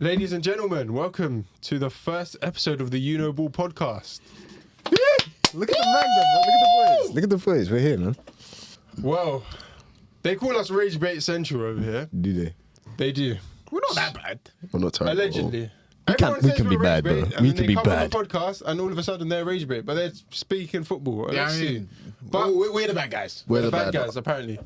Ladies and gentlemen, welcome to the first episode of the You Know Ball podcast. Look at the man, bro. Look at the boys. Look at the boys. We're here, man. Well, they call us Rage Bait Central over here. Do they? They do. We're not that bad. We're not terrible. Allegedly. We Everyone can says be we're bad, Rage bro. Bait, and We then can they be come bad. on the podcast and all of a sudden they're Rage Bait, but they're speaking football. Yeah, Let's I see. mean, But we're the bad guys. We're the the bad bad guys, apparently.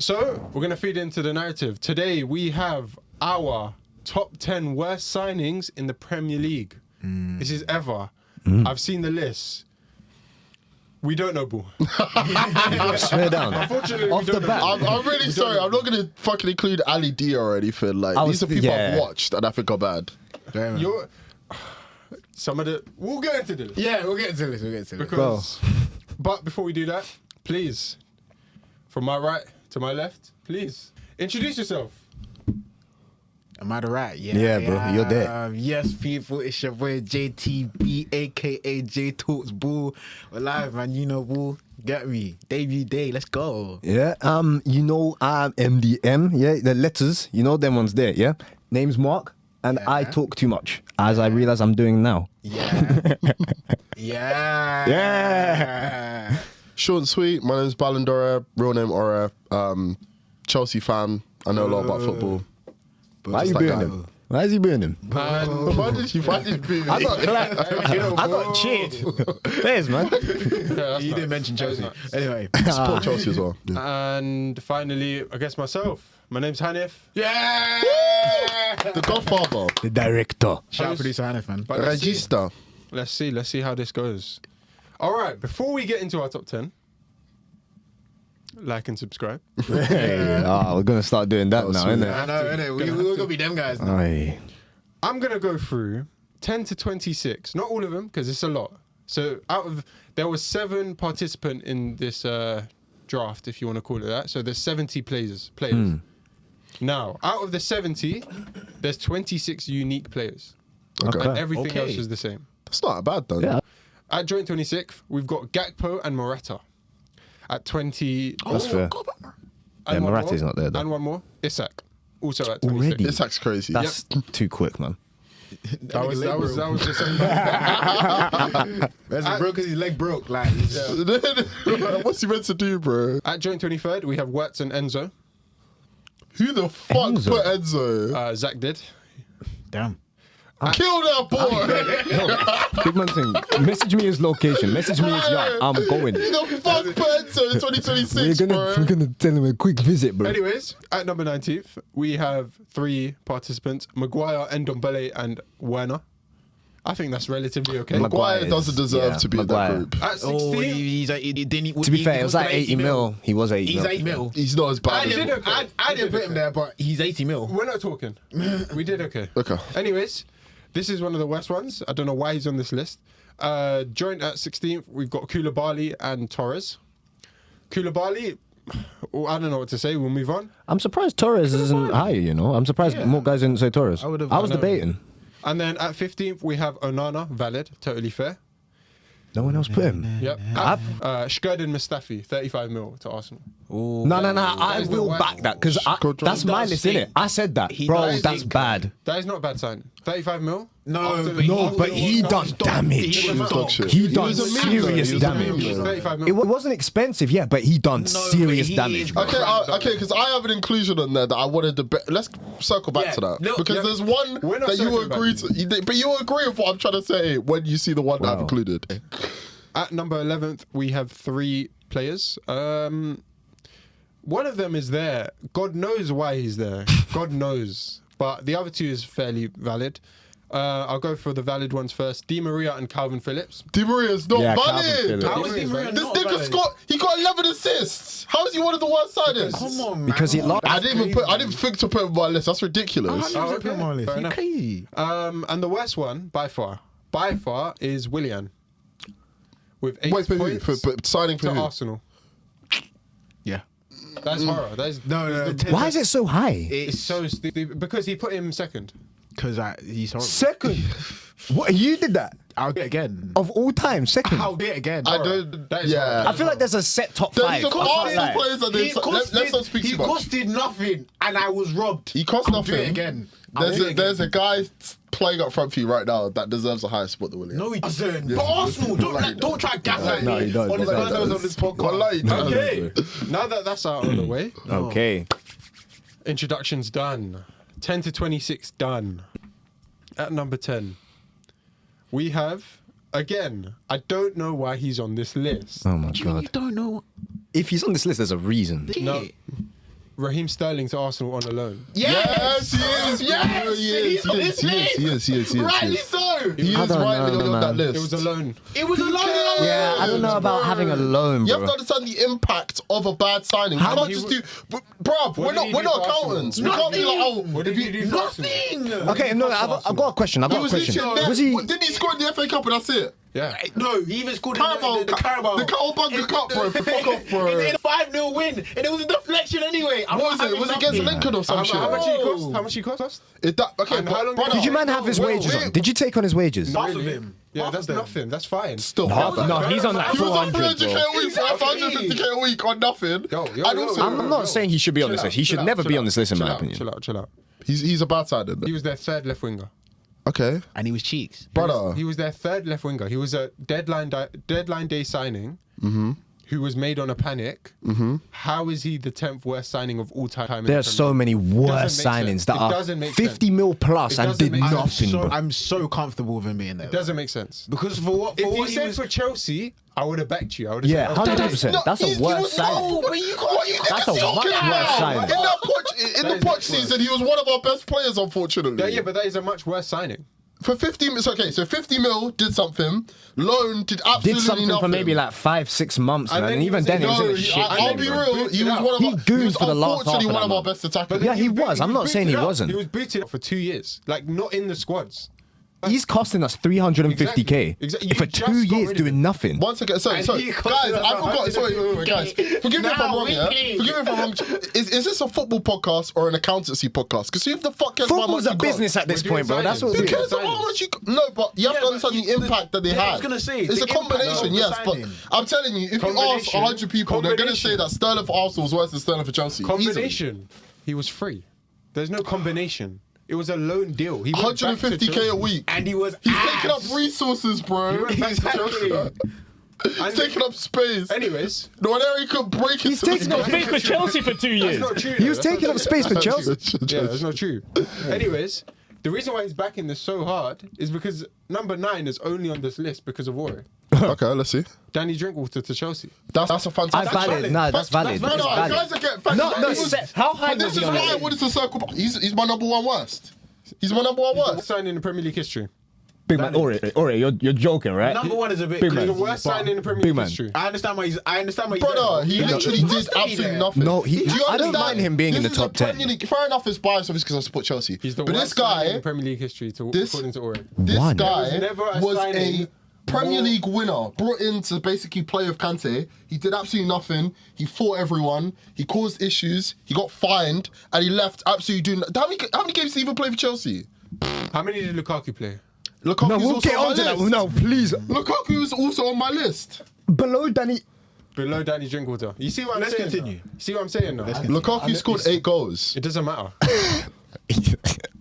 So, we're going to feed into the narrative. Today, we have our top 10 worst signings in the Premier League. This is ever. I've seen the list. We don't know ball. Swear down. Unfortunately, Off we the don't bat. know. I'm really sorry. I'm not going to fucking include Ali D or anything. Like, I these are was- people yeah. I've watched and I think are bad. You're... Some of the... We'll get into this. Yeah, we'll get into this. Because... But before we do that, please, from my right to my left, please, introduce yourself. Am I the right? Yeah, Yeah, bro, you're there. Yes, people, it's your boy JTB, aka J Talks Ball. We're live, man. You know, Ball. Get me. Debut day. Let's go. Yeah. You know, I'm MDM. Yeah, the letters. You know them ones there. Yeah. Name's Mark, and I talk too much, as I realize I'm doing now. Yeah. Yeah. Yeah. Short and sweet. My name's Ballon d'Or, real name Ora. Chelsea fan. I know a lot about football. Why are just you that booing guy. him? Why is he booing him? And Why did you find it? I got clapped. I got cheered. There's man. You didn't mention Chelsea. Anyway. Support Chelsea as well. Yeah. And finally, I guess myself. My name's Hanif. Yeah. The Godfather. The director. Shout out producer Hanif, man. But let's see. Regista. Let's see how this goes. All right, before we get into our top 10, like and subscribe. Hey, we're gonna start doing that now, sweet. innit? I know, innit? We're gonna be them guys now. Aye. I'm going to go through 10 to 26. Not all of them, because it's a lot. So there was 7 participants in this draft, if you want to call it that. So there's 70 players. Now, out of the 70, there's 26 unique players. Okay. And everything Okay. else is the same. That's not bad, though. Yeah. At joint 26th, we've got Gakpo and Morata. At 20... That's fair. and Yeah, one Morata's more, not there, though. And one more, Isak. Also at 26. Already? This act's crazy. That's too quick, man. That was just saying. That's broke because his leg broke. Like, What's he meant to do, bro? At joint 23rd, we have Wirtz and Enzo. Who the fuck Enzo. put Enzo? Zach did. damn. Kill that boy! Big man thing. Message me his location. Message me his yard. I'm going. Who the fuck put Enzo in 2026, bro? We're gonna tell him a quick visit, bro. Anyways, at number 19th, we have 3 participants: Maguire, Ndombele, and Werner. I think that's relatively okay. Maguire doesn't deserve yeah, to be in Maguire. that group. At 16th, Oh, he's like, To be fair, it was like 80 mil. He was 80 He's mil. 80 mil. He's not as bad as... I didn't put him there, but he's 80 mil. we're not talking. We did okay. Okay. Anyways, this is one of the worst ones. I don't know why he's on this list. Joint at 16th, we've got Koulibaly and Torres. Koulibaly, well, I don't know what to say. We'll move on. I'm surprised Torres isn't higher, you know? I'm surprised more guys didn't say Torres. I was debating. And then at 15th, we have Onana, valid, totally fair. No one else put him. Yep. Shkirdan Mustafi, 35 mil to Arsenal. No, I is the will one- back that because Good that's job. my does list, stink. innit? I said that. He Bro, does that's stink. bad. That is not a bad sign. 35 mil? No, After but the- No, after but the he World done Cup. damage. He was dog shit. He done was a meme, though. serious He was a meme, damage. though. 35 mil. It wasn't expensive, yeah, but he done serious he damage. is- bro. Okay, because I have an inclusion on there that I wanted to... Let's circle back Yeah, to that. no, because yeah. there's one We're not that you circling back. agree to... But you agree with what I'm trying to say when you see the one that I've Wow. included. At number 11th, we have 3 players. One of them is there. God knows why he's there. God knows. But the other 2 is fairly valid. I'll go for the valid ones first. Di Maria and Calvin Phillips. Di Maria's not Yeah, Calvin valid. Phillips. How is Di Maria This not nigga valid? he got 11 assists. How is he one of the worst signers? Come on, man. Because he lost. I didn't think to put him on my list. That's ridiculous. Oh, okay. okay. Fair You're enough. crazy. And the worst one, by far, is Willian. With 8 Wait, for who? points For signing for to who? Arsenal. Yeah. That's horror. That's No. Why is it so high? It's so stupid because he put him second. Because he's horrible. Second. What? You did that? I'll do it again. Of all time, second. I'll do it again. I don't. That is Yeah. hard. I feel like there's a set top There's five. some Arsenal players that let's not speak he too much. costed nothing, and I was robbed. He cost I'll do nothing. it again. I'll do it There's a again. guy playing up front for you right now that deserves a higher spot than William. No, he doesn't. But Arsenal, don't try to gaslight No, me he does. on the No, he first does. episode of this podcast. Wallahi, he does. Okay. Now that that's out of the way, Okay. introductions done. 10 to 26 done. At number 10, we have, again, I don't know why he's on this list. Oh my You god. don't know. If he's on this list, there's a reason. No. Raheem Sterling to Arsenal on a loan. Yes, he is. Yes, he is. he's on this list. He is. Rightly so. He is I don't rightly know, on that man. list. It was a loan. It was a loan. Yeah, I don't know about having a loan, You bro. have to understand the impact of a bad signing. How You can't he just w- do, bruv. What did he We're do not for Arsenal? accountants. We can't be like, oh, What did he do for Arsenal? Nothing. Okay, no, I've got a question. I've He got a was question. literally. Was he? Didn't he score in the FA Cup and that's it? Yeah. No, he even scored Carabao, in the Carabao. the Cowabunga Cup, bro. Fuck off, bro. In a 5-0 win, and it was a deflection anyway. I'm What was not it? having Was it against nothing. Lincoln or some shit? How much he cost? How much he cost? Okay, And how long brother, Did you man have his wait, wages wait. on? Did you take on his wages? Half of Really? him. Yeah, Half that's of them. nothing. That's fine. Still, No, he's on that He was on 400, 300k bro. a week, bro. 150k a week on nothing. Yo, And also, I'm not saying he should be on this list. He should never be on this list, in my opinion. Chill out. he's a bad side. He was their third left winger. Okay, And he was cheeks. brother. He was their third left winger. He was a deadline day signing who was made on a panic. How is he the 10th worst signing of all time? in There the are so Premier many League? worse Doesn't make signings sense. that It are doesn't make 50 sense. mil plus It and doesn't did make sense. nothing, bro. I'm so comfortable with him being there. It doesn't make sense. Because for what? If For you what he said was. for Chelsea, I would have backed you. I would have Yeah, said, 100%. That's a worse signing. but you can't. That's a much worse signing. In the Poch season, he was one of our best players, unfortunately. Yeah, but that is a much worse signing. For 50 mil, okay, so 50 mil did something. Loan did absolutely Did something nothing. for maybe like 5-6 months, And man. then And he even was then, in- he was in No, a shit. I'll team, be bro. real. He was one of He our. gooned was for the last unfortunately half of one of that, our man. best attackers. Yeah, he was. I'm not booted saying he up. wasn't. He was booted up for 2 years, like not in the squads. He's costing us 350k Exactly. You for just 2 got years rid of doing him. nothing. Once again, sorry, And guys, he I costed us forgot. Sorry, wait, guys, forgive me if I'm wrong. Yeah, weekly. forgive me if I'm wrong. Is this a football podcast or an accountancy podcast? Because who the fuck cares how much Football's you a got? business at this We're point, bro. doing That's what signings. we're Who doing. cares how much you? No, but you have to but understand the impact that they yeah, I had. was gonna say, it's the a impact combination, of the yes. But signing. I'm telling you, if you ask Combination. 100 people, they're going to say that Sterling for Arsenal is worse than Sterling for Chelsea. Easily. Combination. He was free. There's no combination. It was a loan deal. He went back to 150k a Chelsea. week. And he was. He's taking up resources, bro. He went back to Chelsea. He's And- taking up space. Anyways, No, there he could break He's into taking up Space for Chelsea for 2 that's years. not true. He was though. That's taking not up true. space for Chelsea. Yeah, that's not true. Anyways, the reason why he's backing this so hard is because number 9 is only on this list because of Ore. Okay, let's see. Danny Drinkwater to Chelsea. That's a I fantastic. valid. No, that's valid. No, It's no, valid. guys are getting facts. No, no, He was- how high But this was is he on why I it? wanted to circle back. He's my number one worst. He's my number one Worst worst. signing in the Premier League history. Big man, Ore, you're joking, right? Number one is a bit. Big crazy, man. The worst but signing in the Premier Big League man. history. I understand why he's. I understand why he's. Brother, there. he Yeah, literally he did must be absolutely there. nothing. No, Do you I don't understand? mind him being in the This is top a 10. Premier League- Fair enough, it's biased obviously because I support Chelsea. He's the But worst this signing in guy, the Premier League history, according to Ore. this One. guy There was never a was signing a Premier more- League winner, brought in to basically play with Kante. He did absolutely nothing. He fought everyone. He caused issues. He got fined, and he left absolutely doing. How many games did he even play for Chelsea? How many did Lukaku play? Lukaku's No, we'll also get on my on to that. list. No, please. Lukaku is also on my list. Below Danny. Below Danny Drinkwater. You see what I'm Let's saying? continue. Now? See what I'm saying now? Lukaku scored 8 goals. It doesn't matter.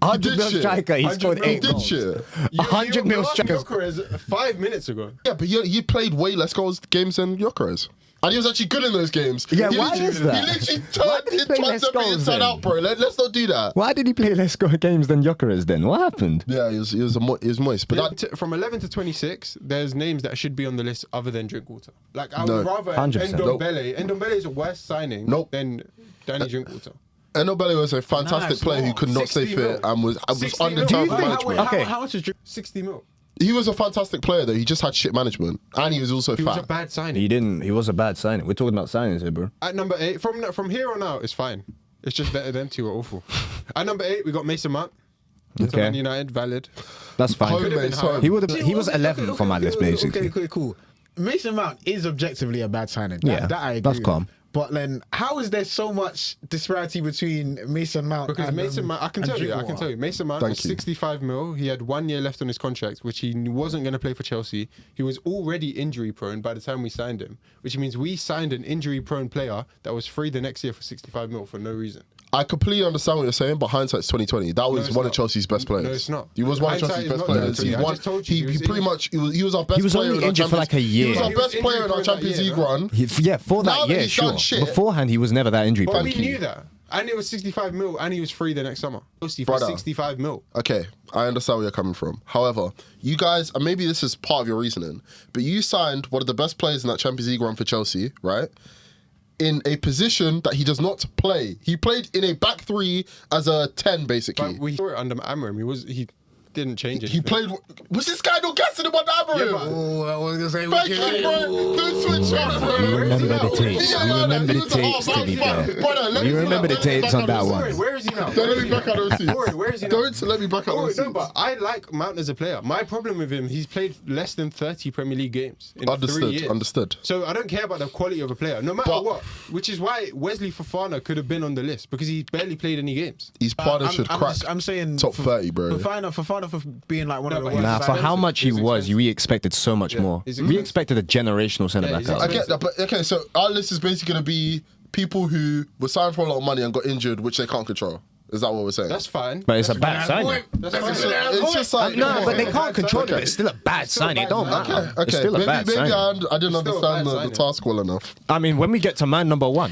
100 mil shit. striker, he 100 scored mil. 8 Did goals. shit. 100 mil strikers. Gyökeres 5 minutes ago. Yeah, but he played way less goals games than Gyökeres. And he was actually good in those games. Yeah, he why literally, is that? He literally Why did he turned play it less every goals inside then? out, bro. Let's not do that. Why did he play less games than Gyökeres then? What happened? Yeah, he was moist. But that, From 11 to 26, there's names that should be on the list other than Drinkwater. Like, I No, would rather 100%. Ndombele. Ndombele is a worse signing Nope. than Danny Drinkwater. Enobele was a fantastic it's player who not. could not stay 60 fit mil. and was 60 under mil. terrible Do you think- management. Okay. How much is Drink? 60 mil. He was a fantastic player though. He just had shit management, and he was also He was a fat. bad signing. He didn't. He was a bad signing. We're talking about signings here, bro. At number 8, from here on out, it's fine. It's just that them two are awful. At number 8, we got Mason Mount. To Okay. Man United, valid. That's fine. Home Could've been base, higher. home. He was 11 for my list, basically. Okay, cool. Mason Mount is objectively a bad signing. Yeah, That I agree that's with. calm. But then, how is there so much disparity between Mason Mount Because and Mason Mount, I can tell you. Mason Mount was 65 mil. He had 1 year left on his contract, which he wasn't going to play for Chelsea. He was already injury prone by the time we signed him, which means we signed an injury prone player that was free the next year for 65 mil for no reason. I completely understand what you're saying, but hindsight's 2020. That was one of Chelsea's best players. No, it's not. He was one of Hindsight Chelsea's is best not players. 2020. I just told you He pretty much he was our best He was player. only in our injured for Champions- like a year. He was our He was best player in our injured for that Champions year, League though. run. For Now that that year, he's sure. done shit. Beforehand, he was never that injury But prone. we knew that. And it was 65 mil, and he was free the next summer. Chelsea for Brother. 65 mil. Okay, I understand where you're coming from. However, you guys, and maybe this is part of your reasoning, but you signed one of the best players in that Champions League run for Chelsea, right? In a position that he does not play. He played in a back three as a 10, basically. But we saw it under Amorim. He didn't change it. He played. Was this guy not gassing him on Amorim? Yeah, but- Oh, I was gonna say. Thank you, bro. Don't switch up, bro. We remember the tapes. Yeah, We man, remember he the was a tapes, half to be back. fair. Brother, let We me remember the let me tapes back on out that the one. receipts. Where is he now? Don't let me back out the receipts. Where is he now? Don't let me back out the Oh, receipts. no, but I like Mount as a player. My problem with him, he's played less than 30 Premier League games in 3 years. Understood. So I don't care about the quality of a player, no matter But- what. Which is why Wesley Fofana could have been on the list because he barely played any games. His partner should crack I'm saying top 30, bro. Fofana for being like one No, of the but worst. Nah, for expensive. how much he He's was, expensive. we expected so much more. he's We expensive. expected a generational centre Yeah, back. he's out. I get that, but okay, so our list is basically going to be people who were signed for a lot of money and got injured, which they can't control. Is that what we're saying? That's fine. But it's a bad signing. That's fine. It's just like No, but they Okay. can't control it. Okay. But it's still a bad still a signing. It bad don't signing. matter. Okay, It's still a maybe, bad maybe signing. I didn't Still a understand bad the task well enough. I mean, when we get to man number one,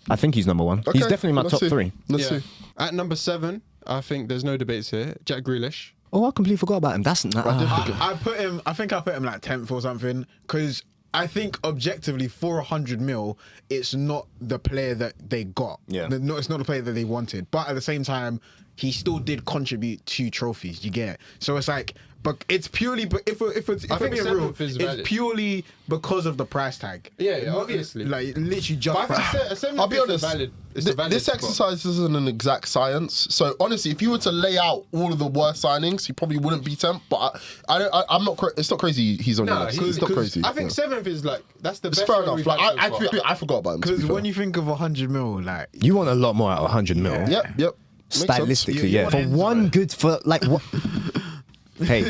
I think he's number one. He's Okay, definitely my let's top see. 3. Let's Yeah. see. At number 7, I think there's no debates here. Jack Grealish. Oh, I completely forgot about him. That's not. I think I put him like 10th or something because I think objectively for 100 mil, it's not the player that they got. Yeah. No, it's not the player that they wanted. But at the same time, he still did contribute 2 trophies. You get it? So it's like, but it's purely. But if we're think being real, 7th is valid. it's purely because of the price tag. Yeah, obviously. Like literally just. But I think 7th I'll be is honest. It's a valid This spot. exercise isn't an exact science. So honestly, if you were to lay out all of the worst signings, he probably wouldn't be 10th. But I'm not. It's not crazy. He's on your Nah, list. he's- It's not crazy. I think Yeah. 7th is like, that's the It's best fair one enough. we've Like had so far. I forgot about him. to be Because fair. when you think of 100 mil, like You want a lot more out of 100 mil. Yep. Makes sense. Stylistically, You yeah. want For ends of one it. good, for like what? Hey,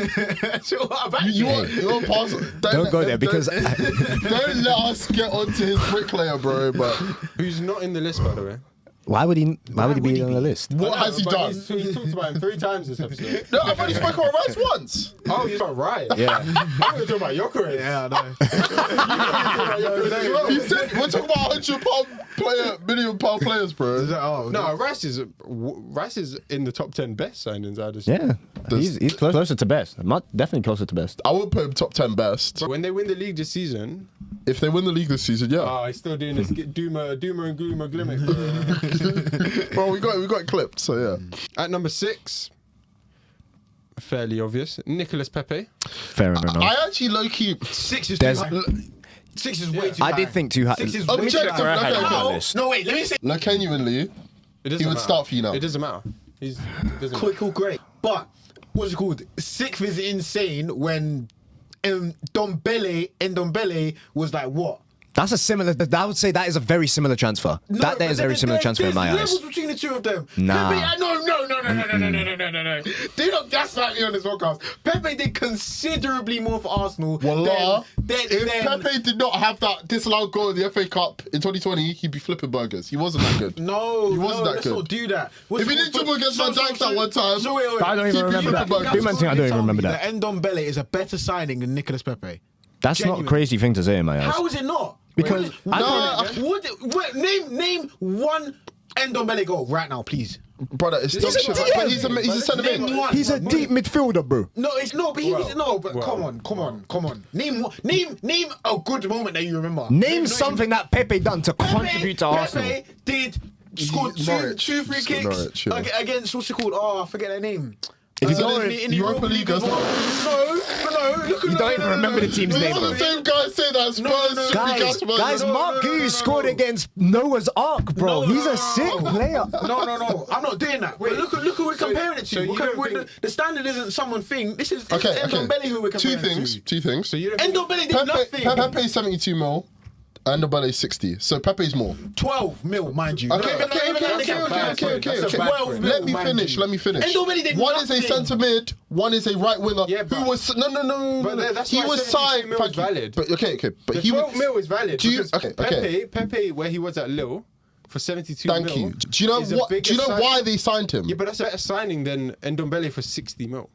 so what about You want pass? don't go there because Don't let us get onto his bricklayer, bro. But Who's not in the list, by the way. why would he? Why would he would be he on be? the list? what I know, has he but done? He's talked about him 3 times this episode. No, I've only spoken about Rice once. Oh, you're about right. Yeah. I'm going to talk about Jokeris. Yeah, I know. He said, we're talking about £100 million players, bro. Oh, No, Rice is in the top 10 best signings, I'd assume. Yeah, he's closer to best. Definitely closer to best. I would put him top 10 best. But when they win the league this season, If they win the league this season, yeah. he's still doing this doomer and gloomer glimmick. Well, we got it clipped, so yeah. At number 6, fairly obvious, Nicolas Pepe. Fair enough. I actually low key. 6 is There's- too high. 6 is way too high. I did think too high. 6 is Objective, way too okay, high. okay. No, list. no, wait, let me say. Like genuinely, It doesn't He would matter. start for you now. It doesn't matter. It doesn't Cool, matter. cool, great. But what's it called? 6th is insane when Ndombele was like what? That's a similar. I would say that is a very similar transfer. That but is a very similar transfer in my there's eyes. levels between the two of them. Nah. Pepe, no. Do not gaslight me on this podcast. Pepe did considerably more for Arsenal. Wallah, than if Pepe did not have that disallowed goal in the FA Cup in 2020, he'd be flipping burgers. He wasn't that good. No, He wasn't that let's good. not do that. If he didn't dribble against Van Dijk that one time, wait. I don't even Keep remember it that. flipping burgers. Big man thing, I don't even remember that. Ndombele is a better signing than Nicolas Pepe. That's not a Genuine. crazy thing to say in my eyes. How is it not? Because name one Ndombele goal right now, please. Brother, it's dog shit. DM. But he's a centre Name mid. one. He's a deep midfielder, bro. No, it's not. But he's no. But Well. come on. Name a good moment that you remember. Name something that Pepe done to contribute to Arsenal. Pepe did score Norwich. two free kicks Norwich, yeah. against what's it called? Oh, I forget their name. If you Uh, don't- in the Europa League as well. No. You don't even remember the team's These name, are bro. the same guys say that Spurs should be gas Guys, Mark Gui scored against Noah's Ark, bro. He's a sick player. No. I'm not doing that. Wait, look who we're comparing it to. so you don't think- The standard isn't someone thing. This is Okay. Ndombele who we're comparing it to. Two things. So you don't think- Ndombele did nothing. Pepe 72 mil. And Ndombele 60. So Pepe's more. 12 mil, mind you. Okay. That's a bad point. Let me mind finish. you. Let me finish. Ndombele did One is a nothing. centre mid. One is a right winger. Yeah, who but- was no. But that's he why was 72 signed. mil is valid. But okay. But The he 12 was. mil is valid. Do you? because Okay. Pepe, where he was at Lille for 72 Thank mil. you. Do you know is a what? Do bigger you know sign- why they signed him? Yeah, but that's a better signing than Ndombele for 60 mil.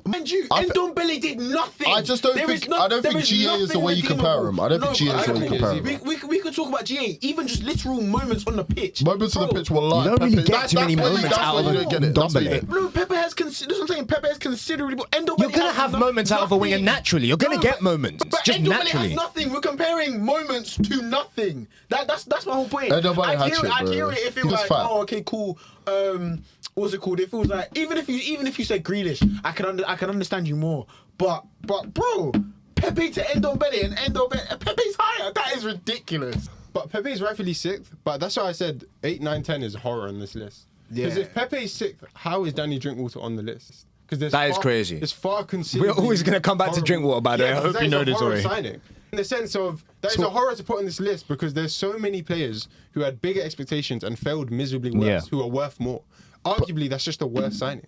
Mind you, I- Ndombele did nothing. I just don't There think- is no- I don't there think is GA is the nothing way you compare him. I don't think No, GA is but the way you think compare it him. is. We could talk about GA, even just literal moments on the pitch. Moments on the Bro, pitch were live. You don't really Pepe- get too many that's why you- moments that's out why of you don't get it. That's why you Ndombele. don't- No, Pepe has that's what I'm saying. Pepe has considerably. Ndombele You're gonna has have moments out of a winger nothing. naturally. You're gonna No, get but- moments, but just Ndombele naturally. has nothing. We're comparing moments to nothing. That's my whole point. Ndombele had I'd shit, hear bro. it if it He was was like, fat. oh, okay, cool. What's it called? If it was like, even if you said Grealish, I can understand you more. But bro, Pepe to Ndombele and Pepe's higher. That is ridiculous. But Pepe is rightfully sixth. But that's why I said 8, 9, 10 is horror on this list. Because Yeah. if Pepe is sixth, how is Danny Drinkwater on the list? Because That is crazy. It's far considerably. We're always gonna come back to horrible. Drinkwater, by the way. I because hope that you is know a this horror already. signing. In the sense of that is a horror to put on this list because there's so many players who had bigger expectations and failed miserably worse Yeah. who are worth more. Arguably, that's just the worst signing.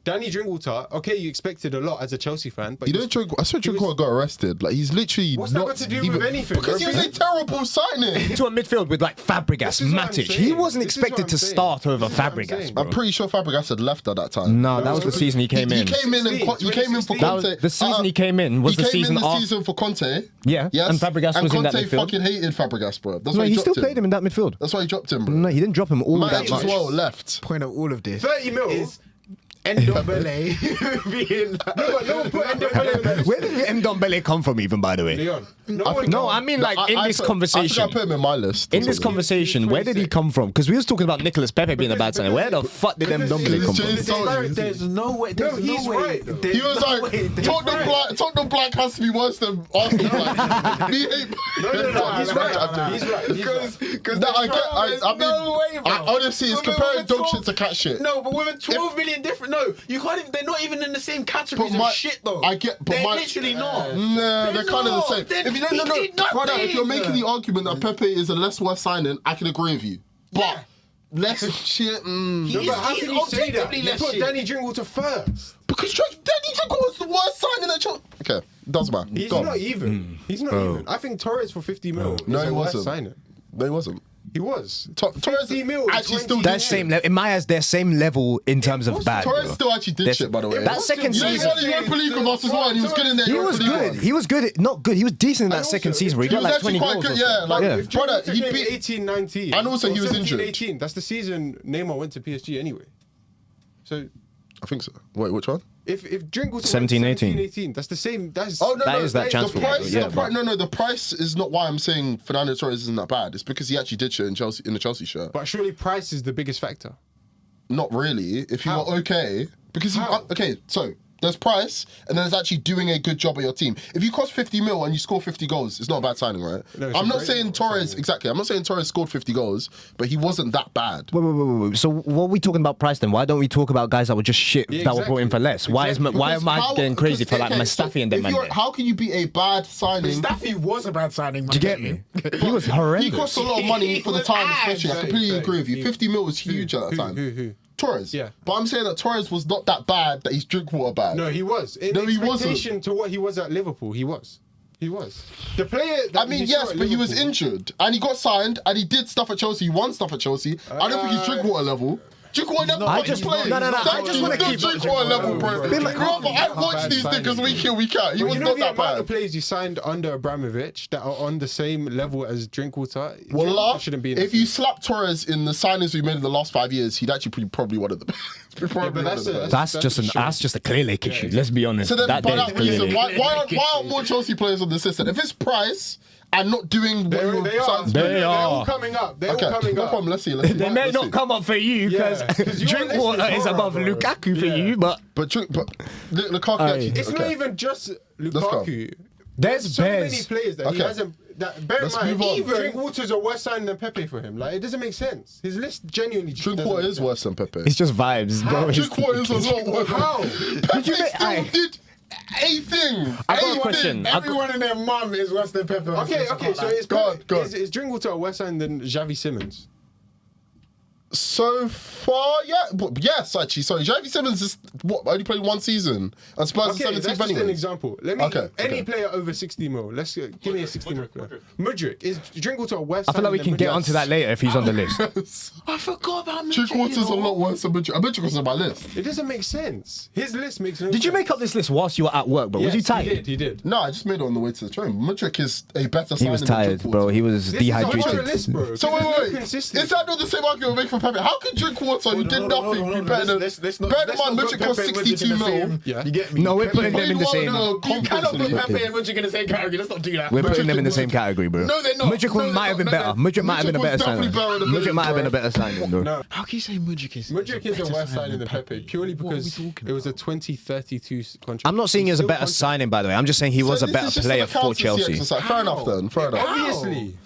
Danny Drinkwater, okay, you expected a lot as a Chelsea fan, but You don't drink. I swear Drinkwater got arrested. Like he's literally What's that not got to do even, with anything? Because he was a terrible signing. To a midfield with like Fabregas, This is what I'm Matic. saying. He wasn't This is what expected I'm to saying. start over This is what I'm Fabregas, saying. bro. I'm pretty sure Fabregas had left at that time. No, that was the season he came in. He came in and he came in for 2016. That was Conte. the season he came in was he the came season in the after. season for Conte. Yeah, Yes. and Fabregas was in that Conte midfield. fucking hated Fabregas, bro. That's No, why he dropped still played him in that midfield. That's why he dropped him, bro. No, he didn't drop him all that Matic much. as well left. Point of all of this 30 mil. is Ndombele being like, No, but no one put Ndombele on that list. Where did Ndombele come from, even, by the way? Leon. No, I mean like in this conversation. I think I put him in my list. In this conversation, where did he come from? Because we was talking about Nicolas Pepe being a bad signing. Where the fuck did Ndombele come James from? Told There's no way. No, There's he's no way. right, though. There's He was no like, way. There's Tottenham Black has to be worse than Arsenal Black. Me hate. No, he's right. He's right. He's right. Because No, I mean, no way, bro. I honestly, it's With a- comparing with a dog 12 shit to cat shit. No, but with a 12 million different. No, you can't even. They're not even in the same categories But my- of shit, though. I get- but They're my- literally not. Nah, they're kind of the same. They're- If you don't he did nothing. brother, if you're making the argument that Pepe is a less worth signing, I can agree with you. But Yeah. less shit. He No, is- but how he's can you say that? objectively You less put shit. Danny Drinkwater first. Because Danny Drinkwater's the worst signing at Chelsea. Okay, doesn't matter. He's Go on. not even. He's not even. I think Torres for 50 mil. No, is he a worse wasn't. signing. No, he wasn't. He was. Torres 50 mil. actually still 20 did That same level. In my eyes, they're same level in terms of bad. Torres bro. still actually did There's- shit, by the way. That second You know, he season. won the Europa League with us as well, and he was good in there. He was good. He was good. Not good. He was decent in that And second also, season where he he got was like actually 20 quite goals. good, or yeah, something. like- yeah. If Brother, Drinkwater he came beat- 18, 19. And also he or was 17, injured. 18. That's the season Neymar went to PSG anyway. So I think so. Wait, which one? if Drinkwater 17, went 18. 18, that's the same. That's Oh no, That no, is that transfer the price, window, yeah, the pri- but- no, the price is not why I'm saying Fernando Torres isn't that bad. It's because he actually did shit in Chelsea in the Chelsea shirt. But surely price is the biggest factor. Not really. If you How? were okay, because How? okay, so there's price and there's actually doing a good job at your team. If you cost 50 mil and you score 50 goals, it's not a bad signing, right? No, it's I'm a not great saying Torres signing. exactly. I'm not saying Torres scored 50 goals, but he wasn't that bad. Wait. So what are we talking about price then? Why don't we talk about guys that were just shit Yeah, that were brought in for exactly. less? Why am I How- getting crazy for like because, okay, Mustafi and them if man? you're- there? How can you be a bad signing? Staffy was a bad signing. Do you get me? He was horrendous. He cost a lot of money for the time, especially. I completely agree with you. 50 mil was huge at that time. Who? Torres. Yeah. But I'm saying that Torres was not that bad that he's Drinkwater bad. No, he was. In No, he wasn't. expectation to what he was at Liverpool, he was. He was. The player that I mean, he saw yes, at but he was Liverpool- injured and he got signed and he did stuff at Chelsea. He won stuff at Chelsea. I don't think he's Drinkwater level. Drinkwater never I fucking just- played. no, I just wanna Not keep- Drinkwater level, bro. Been like- Bro, but I watch bad these signing. niggas week in, week out. He But was you know not the that amount of bad. players you signed under Abramovich that are on the same level as Drinkwater. Well, Drinkwater shouldn't be in if that you team. slap Torres in the signings we made in the last 5 years, he'd actually probably one of the best. Probably one of the best. That's just a Clear Lake issue. Let's be honest. So then, that by day is that Clear reason, Lake. why aren't more Chelsea players on this list? If it's price and not doing what They you are. They They're all are. coming up. They're Okay, all coming no up. problem. Let's see. They may Let's not see. come up for you because Yeah, 'cause your Drinkwater list is is horror, above bro. Lukaku for Yeah. you, but But Lukaku Aye. actually. It's okay. not even just go. Lukaku. There's so Bez. many players that he Okay. hasn't. That, bear in Let's mind, move on. even Drinkwater's a worse signing than Pepe for him. Like it doesn't make sense. His list genuinely just Drinkwater doesn't is make worse than Pepe. it's just vibes, bro. How? It's- Drinkwater is a lot worse. How? Pepe you make- still aye. did a thing. I got a question. Everyone and their mum is worse than Pepe. Okay, so it's Go on, go on. is Drinkwater a worse sign than Xavi Simmons? So far, yeah, yes, actually. Sorry, Xavi Simmons is only played one season, and Spurs Okay, are that's 17th just an anyway. example. Let me Okay, any okay. player over 60 mil. Let's give me a 60 mil player. Mudryk is Drinkwater a worse? I feel like we can get onto that later if he's on the list. I forgot about Mudryk. Drinkwater's a lot worse than Mitchell. Mitchell's on my list. It doesn't make sense. His list makes no. Did you sense. make up this list whilst you were at work, bro? Was Yes, you tired? He did. No, I just made it on the way to the train. Mitchell is a better. He was tired, bro. He was This is a horror dehydrated. list, bro. So There's no wait. consistency. Is that not the same argument we make for Pepe? How can Drinkwater, who did nothing, be better than Mitchell cost 62 mil? Yeah. You get me? No, we're Pepe- putting them in the same. You cannot put Pepe and Mudryk in the same category. Let's not do that. We're putting them in the was- same category, bro. No, they're not. Mudryk No, they're might have been not. better. Mudryk might have been a Mudryk better was signing. definitely better than Mudryk might have been a bro. better signing, bro. No. How can you say Mudryk is? Mudryk is a better worse signing signing than Pepe purely What are we because talking it was a about? 2032 contract. I'm not saying he was a Still better contract- signing, by the way. I'm just saying he was So a this better is just player an for accountancy Chelsea. exercise. Fair enough then. Fair enough.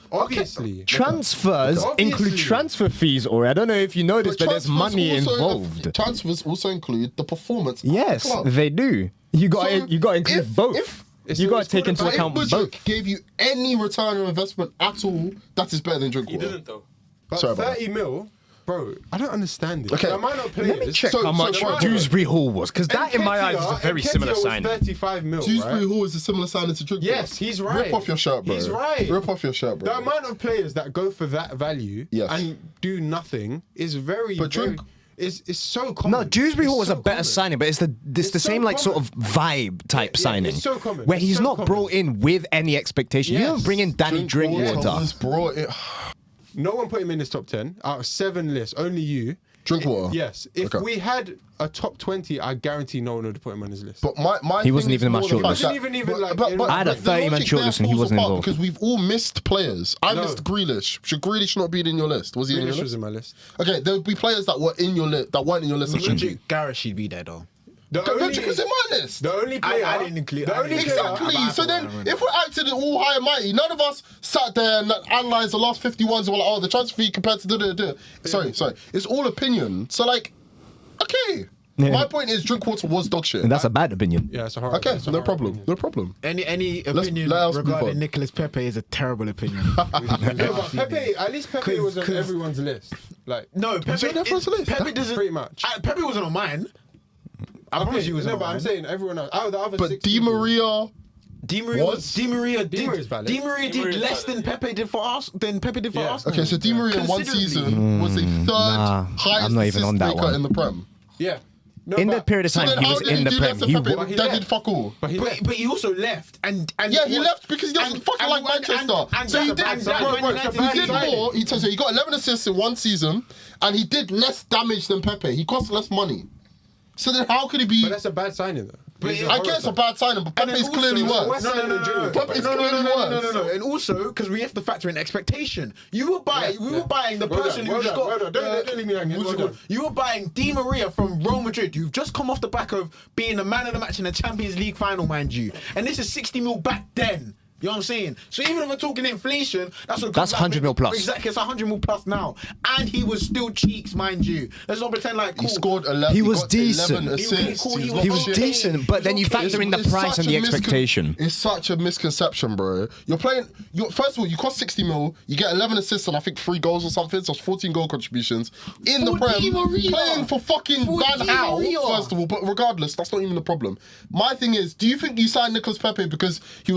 Obviously. Transfers Obviously. include transfer fees, or I don't know if you know this, but there's transfers money also- involved. Transfers also include the performance. of the Yes, club. they do. You got So to include if- both. if- You got to it's take called into a- account If both. Mudryk gave you any return on investment at all, that is better than Drinkwater. He didn't though. But Sorry about 30 mil, bro, I don't understand it. Okay. The amount of players. Let me check So- how much so- Dewsbury Hall was, because that, in my eyes, is a very Nketiah similar was signing. 35 mil. Dewsbury Right? Hall is a similar signing to Drinkwater. Yes, he's right. Rip off your shirt, bro. He's right. Rip off your shirt, bro. The amount of players that go for that value Yes. and do nothing is very, But very Drink- it's so common. No, Dewsbury It's Hall was so a better common. signing, but it's the so same like sort of common. vibe type Yeah, signing, it's so common. where It's he's so not common. brought in with any expectation. You Yes. don't bring in Danny Drinkwater. was brought in. No one put him in his top 10 out of 7 lists. Only you. Drinkwater. Yes. If Okay. we had a top 20, I guarantee no one would have put him on his list. But my He wasn't thing even is in my more the shortlist. fact He wasn't that- even like but- in- but I had a the 30-man logic there shortlist and he falls wasn't apart involved. because we've all missed players. I No. missed Grealish. Should Grealish not be in your list? Was he in your Grealish was list? in my list. Okay, there would be players that were in your list that weren't in your list. that shouldn't be. Mudryk, Gareth should be there though. The Mudryk was in my list. The only player I didn't include- The I only didn't player. include- Exactly. I'm So out then, for one, if we're acting all high and mighty, none of us sat there and analysed the last 51s and were like, oh, the transfer fee compared to da. Sorry. It's all opinion. So, like, okay. Yeah. My point is, Drinkwater was dog shit. And that's a bad opinion. Yeah, it's a horrible. Okay, it's a no horrible problem. opinion. No problem. Any let us opinion move on. regarding Nicolas Pepe is a terrible opinion. No, but Pepe, at least Pepe was on 'Cause- everyone's list. Like, No, Was Pepe. he on everyone's list? Pepe doesn't. Pretty much. Pepe wasn't on mine. I promise you, he was no, on but I'm mine. saying everyone else. Out of the other But 6 Di people- Maria, Di Maria Was? Di Maria Di Maria's valid. Di Maria Di did Maria's less valid, than Pepe did for us. Than Pepe did for Yeah. Arsenal. okay, so Di Maria in one Considerably. season was the third Nah, highest I'm not even assist on that maker one. in the Prem. Yeah. No, In but- that period of So time, then he how was did in he the do Prem. less than He Pepe? wa- he That left. did fuck all. But he But he also left, and Yeah, he left because he doesn't fucking like Manchester. So he did, bad signing. bro, It's a he bad did signing. more. He got 11 assists in one season, and he did less damage than Pepe. He cost less money. So then, how could he be? But that's a bad signing, though. But He's a I I guess horror a bad signing, but And then Pepe's also- clearly West worse. No, Ham and Drew. Pepe's no, clearly worse. no. And also, because we have to factor in expectation. You were buying, we Yeah. were buying the Well person done, who just well got. done. Don't leave me hanging. what's Well it called? done. You were buying Di Maria from Real Madrid, who've just come off the back of being the man of the match in the Champions League final, mind you. And this is 60 mil back then. You know what I'm saying? So even if we're talking inflation, that's 100 mil plus. Exactly, it's 100 mil plus now. And he was still cheeks, mind you. Let's not pretend like He cool. scored 11. He was got decent. 11 He assists. was He's cool, not He was shit. decent, but then you factor in the price and the expectation. It's such a misconception, bro. You're playing. First of all, you cost 60 mil. You get 11 assists and I think 3 goals or something. So it's 14 goal contributions in the For Prem. Di Maria. Playing for fucking For Van Di Gaal. Maria. First of all, but regardless, that's not even the problem. My thing is, do you think you signed Nicolas Pepe because he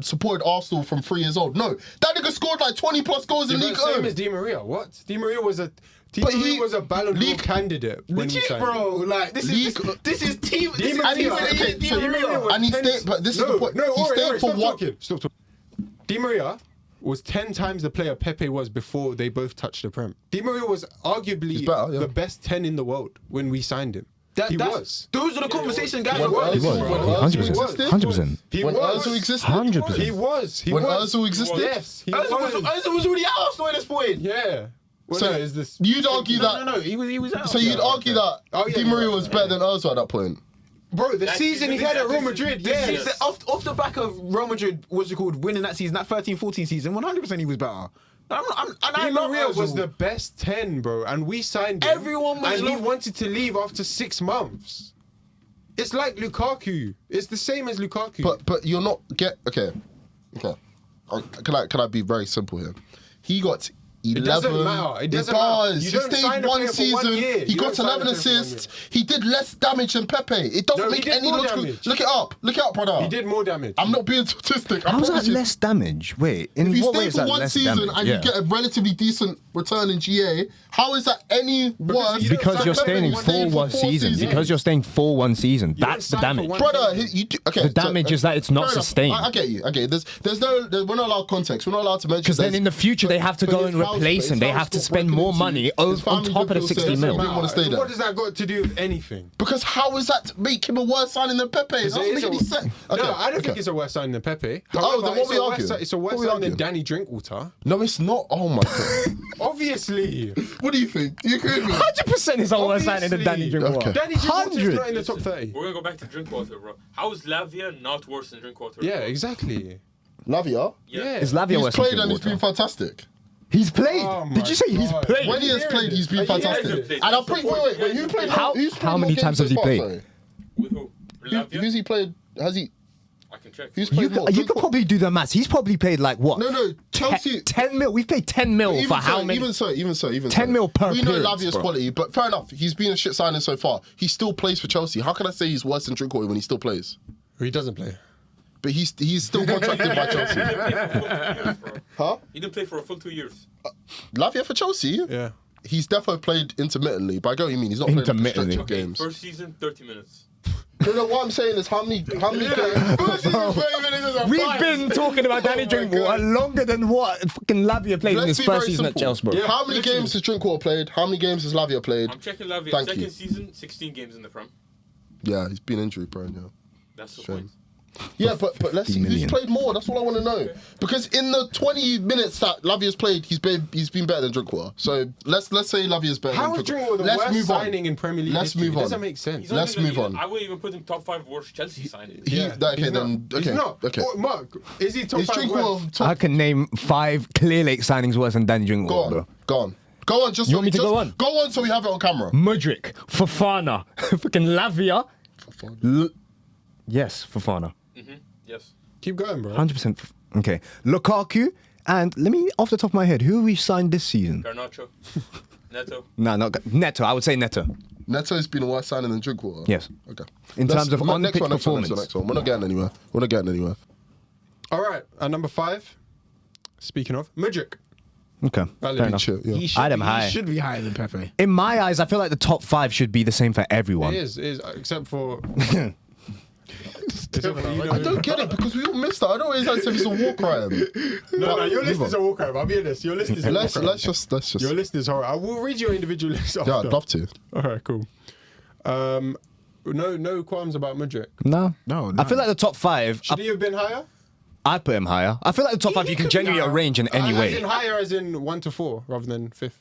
supported Arsenal from 3 years old? No, that nigga scored like 20 plus goals in Yeah, League but same O. as Di Maria. What? Di Maria was a But he- was a Ballon d'Or League- candidate when we Legit, signed bro. him. Like this League- is this is team. This is And he's team. okay, Di so Maria. was and he 10 stayed- but this is the point. No, He stayed for stop what- talking. Stop talking. Di Maria was 10 times the player Pepe was before they both touched the Prem. Di Maria was arguably He's better, yeah. the best 10 in the world when we signed him. He was. Those are the conversations, guys. When are Ozil- having, when bro. Ozil 100%. existed? 100%. He When was. Ozil existed? 100%. He was. He When was. Ozil existed? Yes, he Ozil was. was already at Arsenal at this point. Yeah. Well, So no, is this? you'd argue that. No. He was out. So you'd argue that Oh, yeah, Di Maria yeah, was better than Ozil at that point. Bro, the season he had at Real Madrid, This yes. season, off the back of Real Madrid, what's it called, winning that season, that 13-14 season, 100% he was better. And I Di love Maria was Ozil. the best 10, bro, and we signed him. Everyone was and he love- wanted to leave after 6 months. It's like Lukaku. It's the same as Lukaku. But you're not okay. Can I be very simple here? He got 11. It doesn't matter. It doesn't matter. You He don't sign stayed a one player for season. 1 year. He You got don't sign a 11 player for 1 assists. He did less damage than Pepe. It doesn't No, he make did any more logical. damage. Look it up, brother. he did more damage. I'm not being statistic. I How's that promise you. less damage? Wait, in If you what way stay is for that one less season damage? and you get a relatively decent return in GA, how is that any worse? you don't because sign you're for staying one for season. one season. seasons. Because you're staying for one season. don't That's the sign for damage. one- Brother, The damage is that it's not fair enough. sustained. I get you. There's we're not allowed context. We're not allowed to mention. Because then in the future they have to go and replace him. They have to spend more money on top of the 60 mil. Didn't want to stay there. What does that got to do with anything? Because how is that make him a worse signing than Pepe? It doesn't It is make a- any sense. No, I don't think it's a worse signing than Pepe. Oh, However, then what it's we a worse arguing? si- It's a worse What we signing than arguing? Danny Drinkwater. No, it's not. Oh my god. Obviously. What do you think? Do you agree with me? 100% is a worse signing than Danny Obviously. Drinkwater. Okay. Danny Drinkwater's 100. not in the top 30. We're gonna go back to Drinkwater, bro. How is Lavia not worse than Drinkwater? Yeah, exactly. Lavia. Yeah. Is Lavia He's worse than played and he's Drinkwater? been fantastic. He's played. Oh Did you say my he's God. played? When he has played, he's been Are you fantastic. serious? And I'm pretty. Wait. Who played? Who's played How more many games times so has he far, played? sorry? With who? Lavia? Who's he played? Has he? I can check. Who's You played more? could probably do the maths. He's probably paid like what? No. Chelsea. 10 mil. We've paid 10 mil for how many? Even so. 10 mil per We know appearance, Lavia's bro. quality, but fair enough. He's been a shit signing so far. He still plays for Chelsea. How can I say he's worse than Drinkwater when he still plays? He doesn't play. But he's still contracted by Chelsea. Huh? He didn't play for a full 2 years. Lavia for Chelsea? Yeah. He's defo played intermittently. But I get what you mean. He's not played like a Intermittently. stretch of games. First season, 30 minutes. No, what I'm saying is how many games? We've been talking about Danny Drinkwater longer than what fucking Lavia played in Let's his be first very season at simple. Chelsea, bro. Yeah. How many literally. games has Drinkwater played? How many games has Lavia played? I'm checking Lavia. Thank Second you. season, 16 games in the Prem. Yeah, he's been injury prone. Yeah. That's the Shame. point. Yeah, but let's see 50 who's million. played more. That's all I want to know. Because in the 20 minutes that Lavia's played, he's been better than Drinkwater. So let's say Lavia's better. How than is Drinkwater the Let's worst move on. signing in Premier League Let's history? move It on. doesn't make sense. He's not Let's even- move on. I wouldn't even put him top 5 worst Chelsea signings. He- okay, he's then. not. Okay, He's not. okay. Oh, Mark, is he top Is 5 Drinkwater worst? top? I can name 5 Clear Lake signings worse than Danny Go Drinkwater, bro. on. Go on. Just You so want me to just go on? Go on so we have it on camera. Mudryk, Fofana, fucking Lavia. Yes, Fofana. Yes. Keep going, bro. 100%. Okay. Lukaku. And let me, off the top of my head, who we signed this season? Garnacho. Neto. No, not Neto. I would say Neto. Neto's been a worse signing than Drinkwater. Yes. Okay. In terms of next on-pitch one, performance. Next one. We're not getting anywhere. All right, at number 5, speaking of, Mudryk. Okay. Valid. Fair enough. Shit, yeah. I had him high. He should be higher than Pepe. In my eyes, I feel like the top 5 should be the same for everyone. It is, except for... Except for I don't get it because we all missed that. I don't always say it's a war crime. No, your list is a war crime. I'll be honest. Your list is a war Let's crime. just. Your list is horrible. I will read your individual list after. Yeah, I'd love to. All right, cool. No qualms about Mudryk. No. No, I feel like the top 5, Should he have been higher? I put him higher. I feel like the top 5 you can genuinely arrange in any As way. in higher as in 1 to 4 rather than 5th.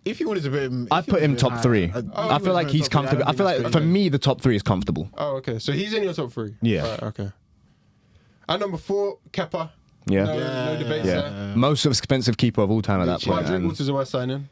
if you wanted to put him, I put him top 3. Oh, I feel like he's comfortable. I feel like for me, the top 3 is comfortable. Oh, okay. So he's in your top 3. Yeah. All right, okay. At number 4, Kepa. Yeah. No debate Yeah. there. Most expensive keeper of all time at that Mark point. and- Drinkwater's a worst signing.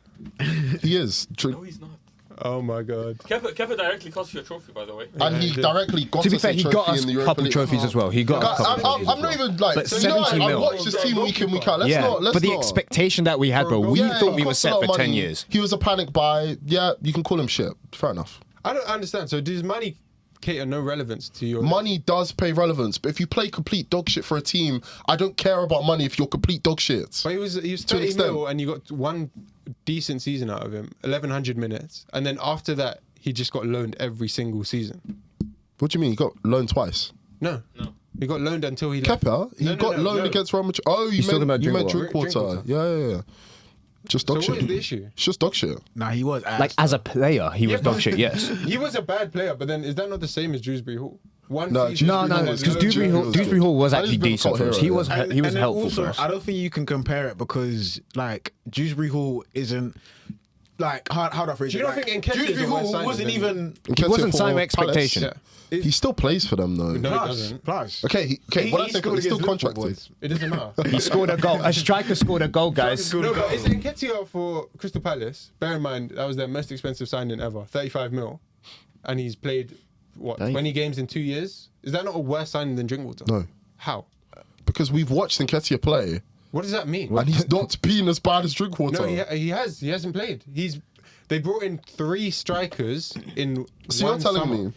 He is. No, he's not. Oh my god. Kepa directly cost you a trophy, by the way. And he directly got To be us fair, a he trophy got us in the a Europa couple League. trophies as well. He got us a couple trophies. I'm not even like. But So, you know what? 70 I mil. watch this team week in, week out. Let's Yeah, not. Let's for the not. expectation that we had, bro, we Yeah, thought we it were cost a set lot for of 10 money. years. He was a panic buy. Yeah, you can call him shit. Fair enough. I don't understand. So does money cater no relevance to your Money does pay relevance, but if you play complete dog shit for a team, I don't care about money if you're complete dog shit. But he was To an 30 extent. mil and you got one decent season out of him, 1,100 minutes, and then after that he just got loaned every single season. What do you mean? He got loaned twice. No, he got loaned until he Kepa, he got loaned against Real Madrid. Oh, you still meant talking about Drinkwater. Drinkwater. Yeah. Just dog So shit. what is the issue? It's just dog shit. Nah, he was ass. Like, as a player, he was dog shit, yes. He was a bad player, but then is that not the same as Dewsbury Hall? One No, season. No, no, and because then loads. Dewsbury Hall was I actually just been a decent cult for us. hero, He was And he was then helpful also, for us. I don't think you can compare it because like Dewsbury Hall isn't like how do I phrase Do it? you not Like, think Nketiah is Dewsbury a worse Hall signing wasn't than- even He wasn't for signed with Palace. expectation. Yeah. He still plays for them though. No, he plus. doesn't. Plus. Okay, what I say, scored he's still against Liverpool, contracted. boys. It doesn't matter. He scored a goal. A striker scored a goal, guys. No, but it's Nketiah for Crystal Palace. Bear in mind, that was their most expensive signing ever, 35 mil. And he's played what, Dave. 20 games in 2 years? Is that not a worse signing than Drinkwater? No. How? Because we've watched Nketiah play, What does that mean? and he's not been as bad as Drinkwater. No, he has. He hasn't played. They brought in 3 strikers in So one you're telling summer. me,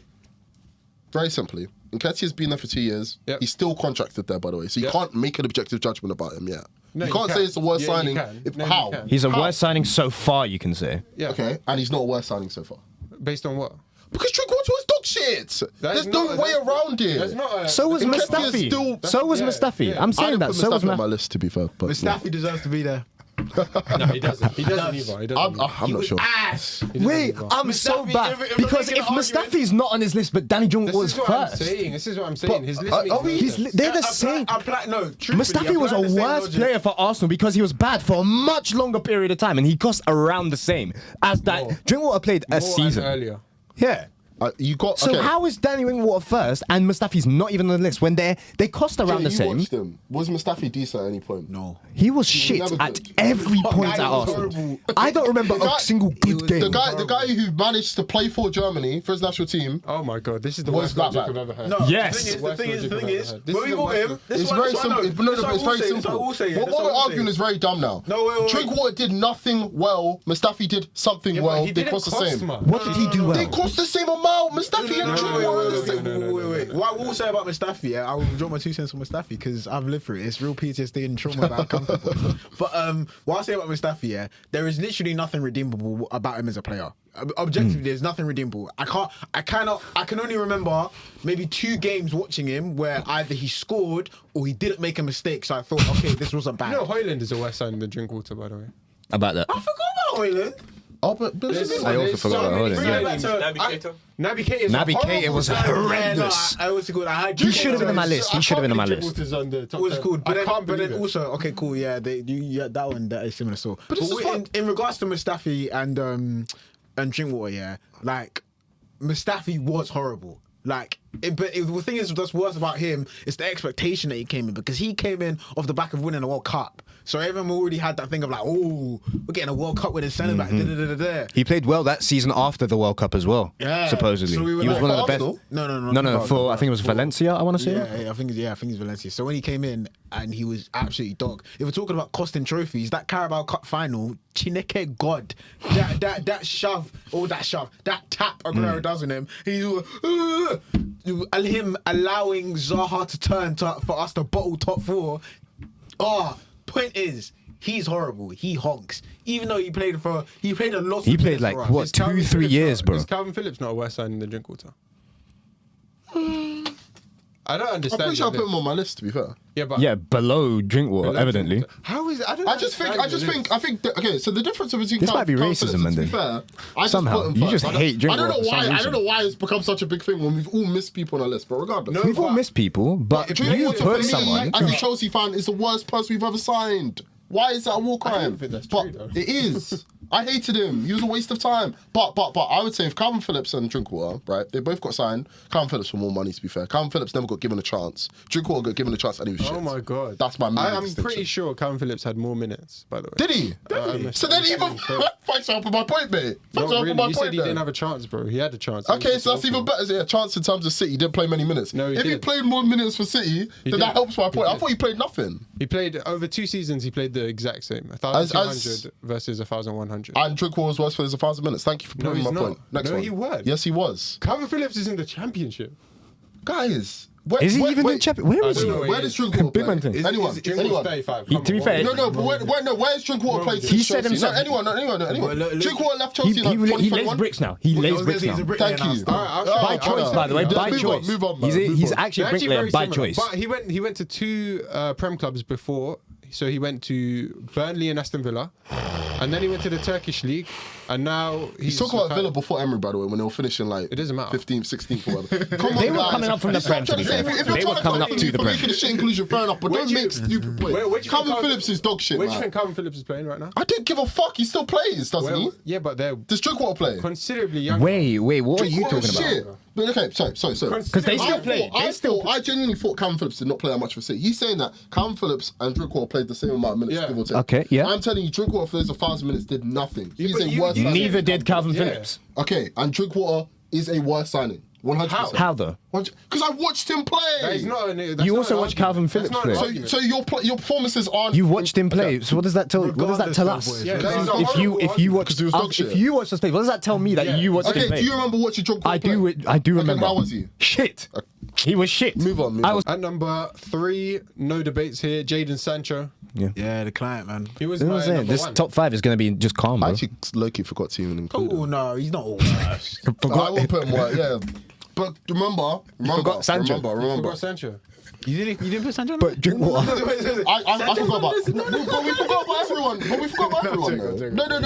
very simply, Nketiah's been there for 2 years. Yep. He's still contracted there, by the way. So you Yep. can't make an objective judgment about him yet. No, you you can't can. say it's the worst Yeah, you signing. can. No, you How? can. He's a How? worst signing so far, you can say. Yeah. Okay, and he's not a worst signing so far. Based on what? Because Drinkwater was dog shit. There's no way around it. That's not a, So was Nketiah is Mustafi. still- So was Yeah, Mustafi. yeah. I'm I saying didn't that. put So was Mustafi on my Mustafi. list, to be fair. But Mustafi deserves to be there. No, he doesn't. He doesn't either. He doesn't I'm either. not sure. Ass. He doesn't Wait, either. I'm so Mustafi, bad if we're because making if an argument- Mustafi's not on his list, but Danny Jong This was is what I'm first. saying. This is what I'm saying. His list are makes we- no He's, sense. they're the same. No, truthfully, Mustafi was a apply the same worse logic. player for Arsenal because he was bad for a much longer period of time, and he cost around the same as that. More. Drinkwater played a More and season. earlier. Yeah. You got So okay. how is Danny Drinkwater first and Mustafi's not even on the list when they cost around Jay, the you same? watched him. Was Mustafi decent at any point? No. He was shit never at good. every point guy at was Arsenal. horrible. I don't remember The guy- a single good game. The guy who managed to play for Germany for his national team. Oh my god, this is the Was worst that logic bad? I've ever heard. No, Yes. The thing Worst is, logic I've ever heard. This when is we the bought worst him, logic. this It's is what- very this is what I simple. know. No, This is but what it's I very will say, this is simple. what I will say, What this is what I we're will arguing say. is very dumb now. No, wait. Drinkwater did nothing well. Mustafi did something Yeah, but well. he They didn't cost the cost same. much. What did he do They well? cost the same amount. Mustafi and Drinkwater are the same. Wait. What I will say about Mustafi, I will draw my 2 cents on Mustafi because I've lived through it. It's real PTSD and trauma that I come from. But what I say about Mustafi, there is literally nothing redeemable about him as a player. Objectively, there's nothing redeemable. I can only remember maybe 2 games watching him where either he scored or he didn't make a mistake. So I thought, okay, this wasn't bad. You know, Hoyland is a worse signing than Drinkwater, by the way. About that. I forgot about Hoyland. Oh, but I also forgot about Hoyland, Bring yeah. it back to Naby Keita. Naby Keita is Naby a Keita horrible was signing. horrendous. I was called. He should have been on my list. He should have been on my list. Drinkwater's on the top It was 10. cool, but I can't then believe it. also okay, cool, yeah, that one that is similar. So, but this is fun. in regards to Mustafi and Drinkwater, yeah, like Mustafi was horrible. Like, the thing is, what's worse about him is the expectation that he came in because he came in off the back of winning a World Cup. So everyone already had that thing of like, oh, we're getting a World Cup winning centre back. He played well that season after the World Cup as well. Yeah. Supposedly, So we were he was like, one of the best. Arsenal? No. For I think it was Valencia. I want to say. Yeah, I think it's Valencia. So when he came in and he was absolutely dog. If we're talking about costing trophies, that Carabao Cup final, Chineke God, that shove, that tap Aguero does on him. He's and him allowing Zaha to turn for us to bottle top 4. Point is, he's horrible. He honks. Even though he played a lot. He of played minutes like for us. what Is Calvin 2-3 Phillips years, not- bro. Is Calvin Phillips not a worse signing than Drinkwater? I don't I'm understand. pretty sure I that. put him on my list, to be fair. Yeah, but Yeah, below Drinkwater, Below evidently. Drinkwater. How is it? I don't. I just think, okay, so the difference between This might be Calvin racism, Phillips, to be Mendy. fair, I just Somehow. put him You first. just I don't- hate Drinkwater I don't for know some why. I reason. don't know why it's become such a big thing when we've all missed people on our list, but regardless. No, We've all but- missed people, but you Drinkwater, for put me, someone. as a Chelsea fan, is the worst person we've ever signed. Why is that a war crime? think that's But true, though. it is. I hated him. He was a waste of time. But I would say if Calvin Phillips and Drinkwater, right, they both got signed. Calvin Phillips for more money, to be fair. Calvin Phillips never got given a chance. Drinkwater got given a chance and he was shit. Oh my god. That's my main I'm distinction. pretty sure Calvin Phillips had more minutes. By the way. Did he? So then even thanks for helping my point, mate. Thanks for Not helping really. my You point said he there. didn't have a chance, bro. He had a chance. He Okay, was so that's awful. even better. Is it a chance in terms of City? He didn't play many minutes. No, he if he did. played more minutes for City, then did. that helps my point. He I did. thought he played nothing. He played over 2 seasons. He played the exact same, 1,200 versus 1,100. And Drinkwater was worse for his 1,000 minutes. Thank you for No, proving he's my not. point. Next No, one. he was. Yes, he was. Calvin Phillips is in the championship. Guys, Is he even in champion? Where is I he? don't know. Where does Drinkwater Big play? man thing. Anyone? Drinkwater's Anyone? 35. He- Come to be on, fair- what? No, but where's Drinkwater played? He said himself. Anyone. Well, look- Drinkwater left He, Chelsea in like he lays 2021. bricks now. He lays bricks now. Thank you. By choice, by the way. Just By move choice. On, move on, man. He's Move on. actually a They're bricklayer very by similar. choice. But he went to 2 Prem clubs before. So he went to Burnley and Aston Villa, and then he went to the Turkish league, and now He's talking about Villa before Emery, by the way, when they were finishing like It doesn't matter. 15th, 16th, or whatever. Come on, They were guys. coming up from the This is what I'm Prem, to be trying to say. fair. If you're They trying were to coming come up at to me the for Prem. making a shit inclusion, fair enough, but Where don't do you- make stupid points. where do you think Calvin Calvin- Phillips is dog shit, Where do you man. think Calvin Phillips is playing right now? I don't give a fuck. He still plays, doesn't he? Yeah, but they're Does Drinkwater play? considerably younger. Wait, what are you Drinkwater talking about? shit. But okay, sorry. Because they still play. I genuinely thought Calvin Phillips did not play that much for City. He's saying that Calvin Phillips and Drinkwater played the same amount of minutes, Yeah. give or take. Okay, yeah. I'm telling you, Drinkwater for those 1,000 minutes did nothing. He's but a you- worse you- signing. Neither did Calvin Yeah. Phillips. Okay, and Drinkwater is a worse signing. 100%. How though? Because I watched him play. That is not that's You not also an watched argument. Calvin That's Phillips not an play. argument. So your performances aren't. You watched him play. So what does that tell? What does that tell Regardless, us? though, boys. Yeah, that is a If you horrible watched he was dog shit. if you watched us play, what does that tell me that Yeah. you watched him Okay, play? do you remember watching John Paul I play? do. I do remember. how was he? Shit. He was shit. Move on, move I on. was. At number 3, no debates here. Jadon Sancho. Yeah, the client, man. He was You know my what I'm saying? number This 1. top 5 is going to be just calm, bro. I actually low-key forgot to even include Oh him. no, he's not all worst. I will put him work, yeah. But remember, forgot Sancho. remember. Forgot Sancho. You didn't put Sancho? But drink water. I forgot about. But we forgot about everyone. But we forgot about everyone. No, guys.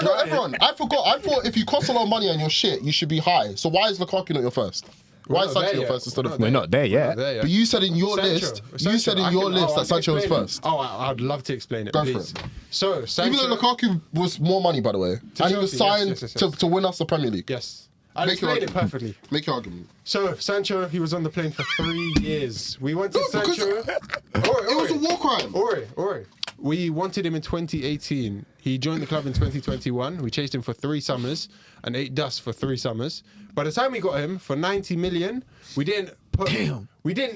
No, everyone. I forgot. I thought if you cost a lot of money and you're shit, you should be high. So why is Lukaku not your first? Why is not Sancho there your yet. first instead of? We're not there yet. There, yeah. But you said in your list, you said in your list that Sancho was first. Oh, I'd love to explain it, Go for please. it. So, Sancho. Even though Lukaku was more money, by the way, and he was Chelsea, signed yes. to win us the Premier League. Yes. I'll Make your explain it argument. perfectly. Make your argument. So, Sancho, he was on the plane for 3 years. We wanted No, because Sancho. It was a war crime. Ori. We wanted him in 2018. He joined the club in 2021. We chased him for 3 summers and ate dust for 3 summers. By the time we got him for 90 million, we didn't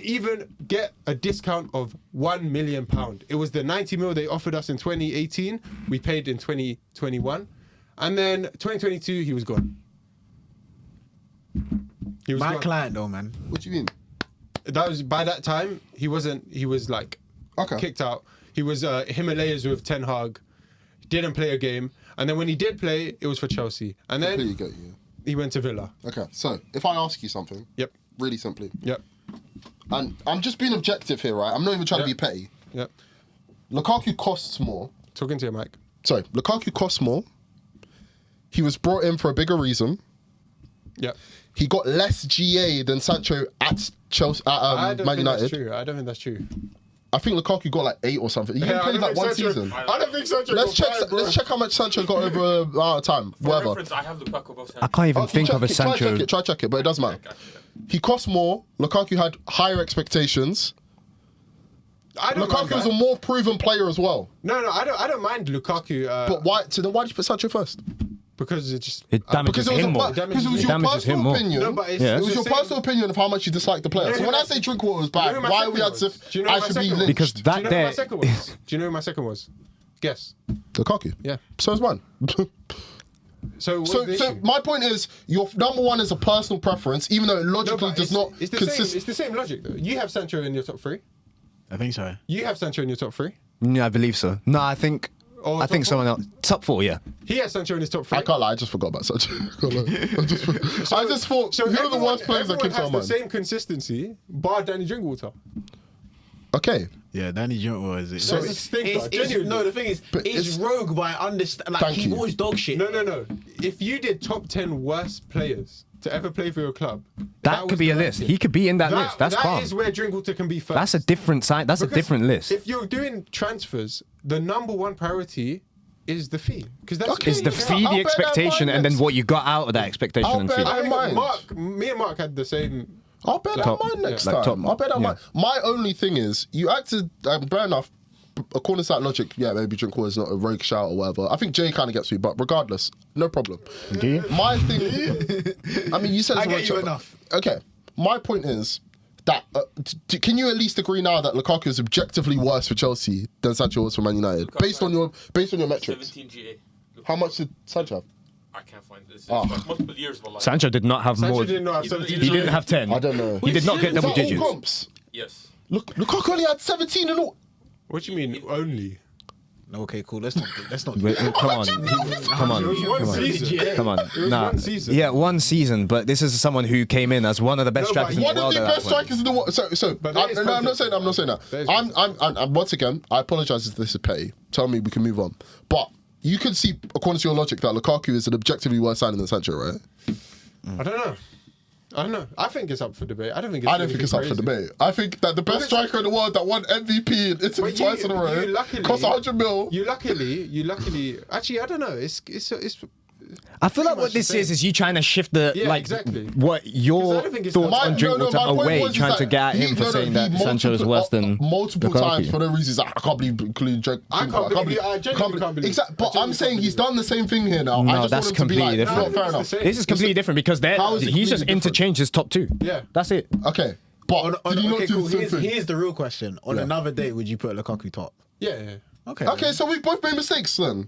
even get a discount of £1 million. It was the 90 mil they offered us in 2018. We paid in 2021. And then 2022, he was gone. He was My gone. client though, man. What do you mean? That was by that time he was like Okay. kicked out. He was Himalayas with Ten Hag. Didn't play a game, and then when he did play, it was for Chelsea, and then Completely get you. he went to Villa. Okay, so if I ask you something, Yep, really simply, yep, and I'm just being objective here, right? I'm not even trying to be Yep. petty. yep. Lukaku costs more. Talking to your mic. Sorry, Lukaku costs more. He was brought in for a bigger reason. Yep. He got less GA than Sancho at Chelsea, I at don't Man think that's United. true. I don't think that's true. I think Lukaku got like 8 or something. He Yeah, I played don't like think one Sancho- season. I don't think Sancho. Let's got check. 5, bro. Let's check how much Sancho got over time. For Whatever. reference, I have Lukaku above Sancho. I can't even think check of a it, Sancho. Try check it, but it doesn't matter. Okay. He cost more. Lukaku had higher expectations. I don't mind Lukaku was that. a more proven player as well. No, I don't mind Lukaku. But why? So then why did you put Sancho first? Because it's just It damages Because it was, him more. because it was It your damages him personal more. opinion. No, but it's- Yeah. It was it's your the same- personal opinion of how much you dislike the player. You know So who when I my- say Drinkwater was you know bad, who my why are second we had was? to? Do you know I my should be second was? lynched. Because Do that you know there. who my second was? Do you know who my second was? Guess. Lukaku. Yeah. So is mine. So what's So, the so issue? my point is, your number one is a personal preference, even though it No, logically but does not it's the consist. same. It's the same logic though. You have Sancho in your top 3. I think so. You have Sancho in your top 3. Yeah, I believe so. No, I think. Or I top think 4? someone else. Top 4, yeah. He has Sancho in his top 3. I can't lie, I just forgot about Sancho. I can't lie. I just thought, So who are the everyone- worst players that came everyone to our has mind? the same consistency, bar Danny Drinkwater. Okay, Yeah, Danny Drinkwater is it? So That's a stinker, genuinely. no, the thing is, But it's it's- rogue, but I understand. Like Thank he you. was dog shit. No. If you did top 10 worst players to ever play for your club, That was could be the a list. ranking. He could be in that list. That's that calm. is where Drinkwater can be first. That's a different side. That's a Because different list. If you're doing transfers, the number one priority is the fee. Because that's Okay. It's the Yeah, fee, I'll the bear that in expectation, mind and then next. what you got out of that expectation I'll and bear fee. that I in think mind. me and Mark had the same. I'll bear that in mind next like time. top- I'll bear that in yeah. mind. My only thing is, you acted, fair enough, according to that logic, yeah, maybe Drinkwater is not a rogue shout or whatever. I think Jay kind of gets me, but regardless, no problem. Do you? My thing, I mean, you said it's I a get rogue you shout. enough. Okay, my point is that, can you at least agree now that Lukaku is objectively worse for Chelsea than Sancho was for Man United, based on your metrics? 17 GA. How much did Sancho have? I can't find this. It's Oh. like multiple years of my life. Sancho did not have Sancho more. didn't know how He 17 He didn't have 10. I don't know. He did not get Is double that all digits. comps? Yes. Look, Lukaku only had 17 and all. What do you mean only? Okay, cool. Let's not. Wait, come on, come on, It was one come on. season. Come on. It was Nah. one season. Yeah, one season, but this is someone who came in as one of the best No, but strikers in he- the One of world. the at that best point. strikers in the world. So But that is I'm not context. saying that. That is I'm once again, I apologize if this is petty. Tell me we can move on. But you can see, according to your logic, that Lukaku is an objectively worse signing than Sancho, right? I don't know. I think it's up for debate. I don't think I don't think it's up for debate. I think that the best striker in the world that won MVP in Italy But twice in a row luckily- cost 100 mil. You luckily. Actually, I don't know. I feel like pretty what much the this is same. you trying to shift the Yeah, exactly exactly. what 'Cause your I don't think it's thoughts that- on Drinkwater my point away, was is trying to that get at he- him for no, saying he that Sancho is worse than multiple times Lukaku. for no reason. He's like, I can't believe including Drake. I can't believe you- I genuinely can't believe- Exactly. I But I'm genuinely saying can't he's believe done the same thing here now. No, I just that's want him to be completely like, different. no, fair It's the enough. same. This is completely different because How is it he's just completely interchanged his top two. Yeah. That's it. Okay. But did he not Okay, do cool. the same thing? Here's the real question. On Yeah. another day, would you put Lukaku top? Yeah. Okay. Okay, so we both made mistakes then.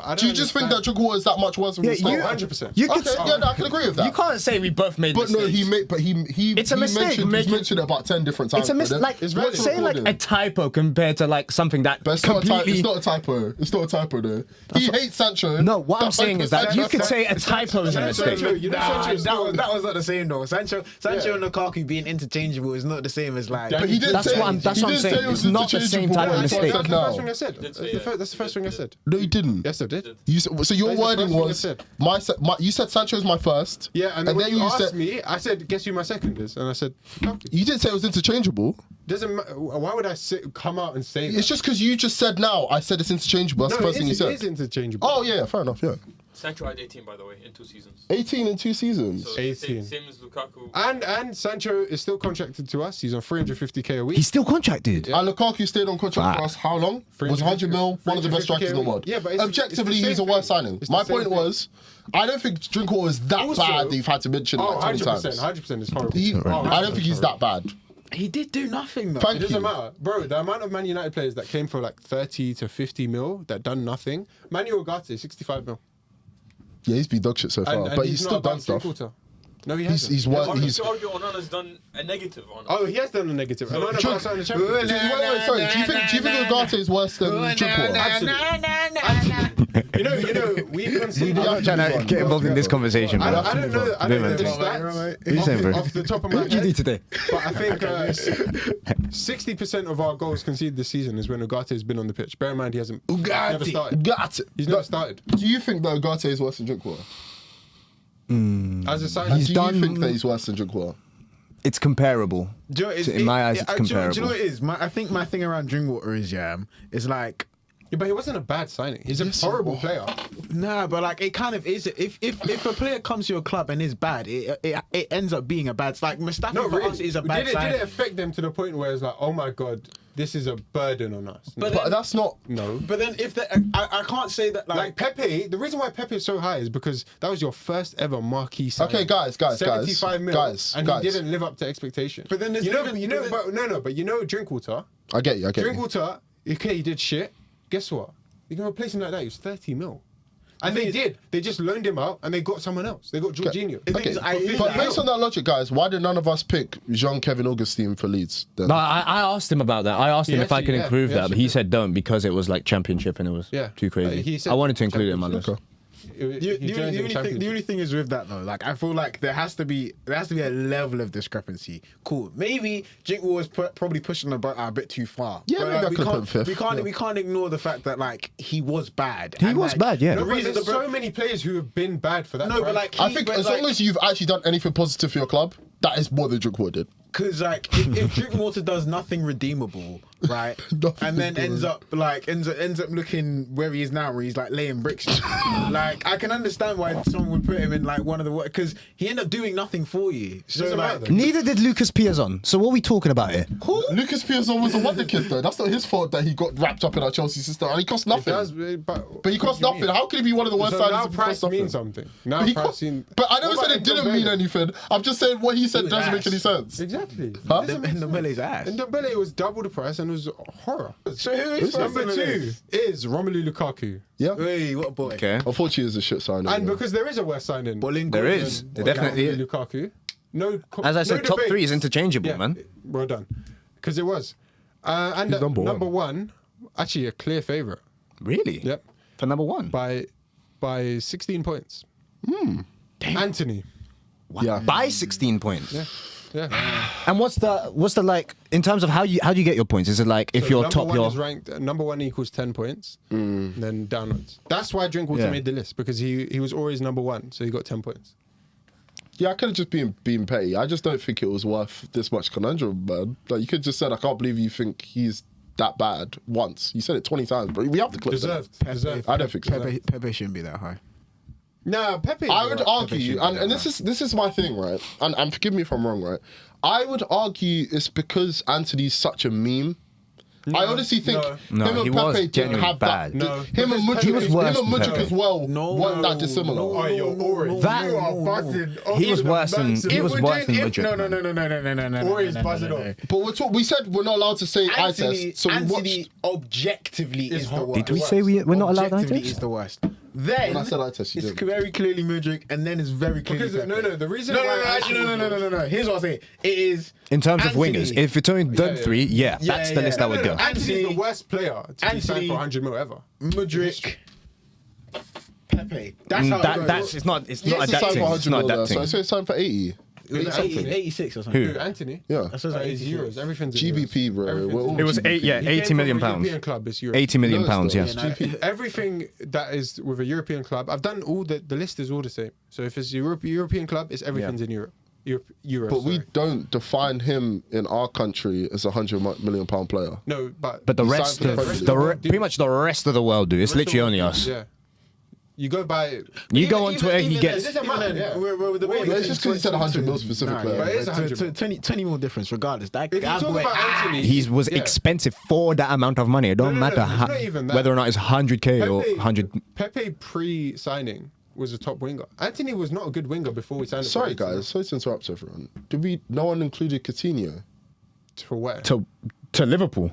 I Do you just think that Drinkwater is that much worse than Yeah, Mustafa? you- 100%. You could Okay, yeah, no, I can agree with that. You can't say we both made But mistakes. no, he It's a mistake, He's making- mentioned it about 10 different times. It's a brother. like It's very saying like a recorded. typo compared to like something that But it's not, completely. it's not a typo. It's not a typo though. He hates Sancho. No, what I'm That's saying like is that you Sancho- could say a typo is a mistake. Sancho, you know Sancho's still- that was not the same though. Sancho Yeah. and Lukaku being interchangeable is not the same as like. But he didn't That's say, what I'm- that's he what I'm didn't say saying. it was It's not the same interchangeable. type of That's what I mistake. said That's the first now. thing I said. Did say, yeah. That's the first thing I said. No, you didn't. Yes, I did. So your That's the wording first thing I was said. you said Sancho's my first. Yeah, and then when you you asked said me, I said, guess who my second is? And I said, Lukaku. you didn't say it was interchangeable. Doesn't matter. Why would I come out and say that? It's just because you just said now. I said it's interchangeable. That's no, the first thing you it is said. interchangeable. Oh yeah, fair enough. Yeah, Sancho had 18, by the way, in 2 seasons. 18 in 2 seasons. So 18. Same as Lukaku. And Sancho is still contracted to us. He's on 350k a week. He's still contracted. And Lukaku stayed on contract for us how long? Was 100 mil one of the best strikers in the world? Yeah, but it's objectively, the he's a same worse thing. signing. It's the My same point thing. was, I don't think Drinkwater is that Also- bad that you've had to mention it Oh, like 20 100%. times. 100% is horrible. I don't think he's that bad. he did do nothing though. Thank It doesn't you. matter. Bro, the amount of Man United players that came for like 30 to 50 mil that done nothing. Manuel Ugarte, 65 mil. Yeah, he's been dog shit so far, but he's not still about done stuff. Drinkwater. No, he He's hasn't. what Argue he's. to argue, Onana's done a negative on us. Oh, he has done a negative. So- Onana Sure. got us out in the Champions League. Wait, sorry. Do you think Ugarte is worse than Drinkwater? You know, we conceded. I'm trying to get involved in this conversation, I man. don't know. I don't know the stats What are you saying, bro? off the top of my What did you do head. today? But I think 60% of our goals conceded this season is when Ugarte has been on the pitch. Bear in mind, he hasn't. He's never started. Ugarte. He's never started. Do you think that Ugarte is worse than Drinkwater? As a sign, And He's do done- you think that he's worse than Drinkwater? It's comparable. Do you know, In my eyes, it's do you know comparable. what it is? I think my thing around Drinkwater is is like. Yeah, but he wasn't a bad signing. He's a horrible player. Nah, but like it kind of is. If a player comes to your club and is bad, it ends up being a bad. It's like Mustafi No, for really. us is a bad Did it signing. affect them to the point where it's like, oh my god, this is a burden on us? But But that's not. No. But then if I can't say that Like Pepe, the reason why Pepe is so high is because that was your first ever marquee signing. Okay, guys, 75 mil, guys, and guys. he didn't live up to expectation. But then there's you know, even- you know, but then- but you know, Drinkwater. I get you. Drinkwater, okay, he did shit. Guess what? You can replace him like that. He was 30 mil. And they did. They just loaned him out and they got someone else. They got Jorginho. Okay, I- but based on that logic, guys, why did none of us pick Jean-Kevin Augustine for Leeds? Then? No, I asked him about that. I asked him He if I actually- could yeah, improve he that, but actually he did. said don't because it was like championship and it was Yeah. too crazy. He said I wanted to include it in my list. Championship. The only thing is with that though, like I feel like there has to be a level of discrepancy. Cool, maybe Drinkwater was probably pushing the boat a bit too far. Yeah, But, maybe I we could've put him can't fifth. we can't ignore the fact that like he was bad. He And, was like, bad, yeah. The No, but reason there's so many players who have been bad for that. No, but price. like I think as long as you've actually done anything positive for your club, that is more than Drinkwater did. because like if Drinkwater does nothing redeemable, right, Nothing and then redeemable. ends up looking where he is now, where he's like laying bricks. Like I can understand why someone would put him in like one of the because he ended up doing nothing for you. So Doesn't like. matter. Neither did Lucas Piazon. So what are we talking about here? Lucas Piazon was a wonder kid, though. That's not his fault that he got wrapped up in our Chelsea system, and he cost It nothing. does, but But he cost nothing. How could he be one of the worst So now signings if he price cost nothing? means something. Now But, he price cost, mean- but I never What said it about didn't mean Ndombele? anything. I'm just saying what he said was doesn't make ass. any sense. Exactly. Huh? Ndombele's ass. And Ndombele was double the price and it was horror. So who is Number first on the 2 list? is Romelu Lukaku. Yeah. Hey, what a boy. Okay. Unfortunately, it's a shit signing. And yeah. because there is a worse signing. Lingard There is. and- There definitely is. Lukaku. No. As I said, top debate. 3 is interchangeable, Yeah, man. well done. Because it was. And He's number one, actually a clear favourite. Really? Yep. For number 1. By 16 points. Anthony. Yeah. By 16 points. Yeah. And what's the like in terms of how do you get your points? Is it like if So you're number top, one you're is ranked. Number 1 equals 10 points. Then downwards. That's why Drinkwater Yeah. made the list because he was always number 1, so he got 10 points. Yeah, I could have just been petty. I just don't think it was worth this much conundrum, man. Like you could just said, I can't believe you think he's that bad once. You said it 20 times, but we have the clip. Deserved. Pepe, Deserved. I don't think so. Pepe shouldn't be that high. Nah, Pepe. I would argue, and this is my thing, right? And forgive me if I'm wrong, right? I would argue it's because Anthony's such a meme. I honestly think No, him he and was Pepe didn't genuinely have bad. that. No, Him and because he was worse than Mudryk Pepe. as well weren't that dissimilar. Oh, you're orange. That- You are buzzing. He was worse than Mudryk. No. Always buzzing off. But we said we're not allowed to say eye test, so we Anthony watched. objectively is the worst. Did we say we're not allowed eye Objectively test? is the worst. Then When I said eye test, you it's didn't. very clearly Mudryk, and then it's very clearly Because Pepe. the reason No, why actually, no. Here's what I say. It is In terms of Anthony. wingers, if it's only them yeah. three, that's the list I would go. Anthony's the worst player to be signed Anthony- for 100 mil ever. Mudryk, Pepe. That's how it goes. That's it's not Yes, a it's that time thing. for It's 100 not mil that there, so I thing. say it's time for 80. It was 86 or something. Who? Who, Anthony? Yeah. That's what I It's said, euros. Everything's in GBP, euros. bro. Everything's We're in all It was euros. eight, yeah, He came 80 million from a pounds. European club, it's euros. 80 million No, pounds, it's yes. not. GP. Everything that is with a European club, I've done all the list is all the same. So if it's a European club, it's everything's in Europe. Euros. But we sorry. don't define him in our country as a £100 million player. No, but But the He rest signed of for the pretty much the rest of the world do. It's literally only us. Yeah. You go by. You go on Twitter, he gets. It doesn't matter. Yeah. We're the way But it's just because he said 100 mil specifically. But it is 100 mil. 20 mil difference, regardless. That If you talk about Anthony, He was expensive for that amount of money. It don't no, matter it's not even that. whether or not it's 100k or 100. Pepe pre-signing was a top winger. Anthony was not a good winger before we signed him. Sorry, for 80 guys. Sorry to interrupt everyone. No one included Coutinho? For where? to Liverpool.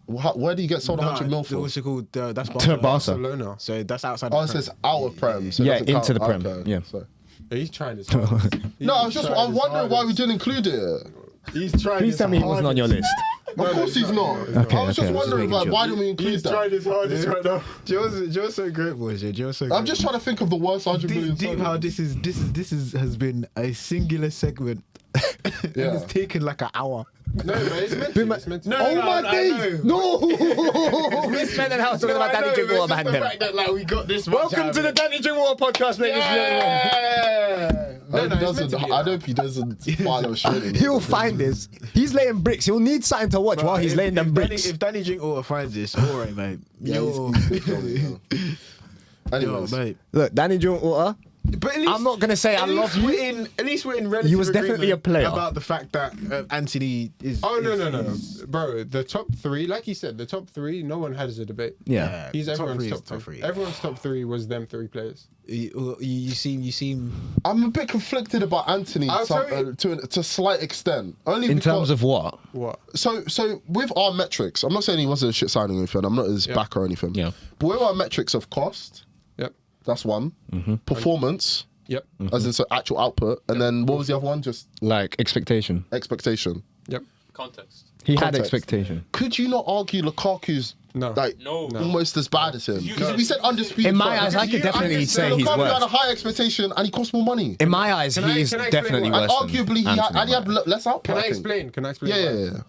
Where do you get sold 100 mil for? What's it called? That's To Barcelona. Barca. Barcelona. So that's outside. Oh, the it Prem. says out of Prem. So it Yeah, doesn't into count. the Prem, Okay, yeah. sorry. He's trying his hardest. No, I'm wondering why we didn't include it. He's trying. Please his tell me he wasn't on your hardest. list. Of course he's not. Okay, I was okay, just I was wondering, making like, why didn't we include He's that? trying his hardest right now. Joe's so great, boys. Joe's so great. I'm just trying to think of the worst 100 million. deep how this has been a singular segment. And Yeah. it's taken like an hour. No, but it's meant to. It's meant to. No, no, I days! know. No! We spent an hour talking No, about I Danny know, Drinkwater but it's just behind the them. fact that, like, we got this much Welcome out to of the it. Danny Drinkwater podcast, ladies and gentlemen. No, it's meant to be. I hope he doesn't follow Australian. He'll find this. He's laying bricks. He'll need something to watch while he's laying them bricks. If Danny Drinkwater finds this, all right, mate. Yeah, Yo, he's big on it, yo, Anyways, mate. Look, Danny Drinkwater. But at least, I'm not gonna say I at love least you. At least we're in relative He was definitely a agreement player. about the fact that Anthony is. Oh no, is- no, is- bro! The top three, like he said, the top three, no one had as a debate. Yeah. He's top everyone's three is top three. Everyone's top three was them three players. You seem. I'm a bit conflicted about Anthony I'll tell you- to a slight extent. Only In because, terms of what? What? So with our metrics, I'm not saying he wasn't a shit signing or anything. I'm not his back or anything. Yeah. But with our metrics of cost, Yep. that's one. Mm-hmm. Performance, Yep. as in so actual output, and then what was the other one? Just Like expectation. expectation. Yep. Context. He had Context. expectation. Could you not argue Lukaku's No. like No. No. almost as bad as him? You Because said- we said undisputed. In my first. eyes, I could definitely say he's Lukaku had a worse. high expectation and he cost more money. In my eyes, Can I- he is can I explain definitely why? worse. And arguably, he than had, and he had Anthony. less output. Can I think. explain? Can I explain? Yeah, why? yeah, yeah.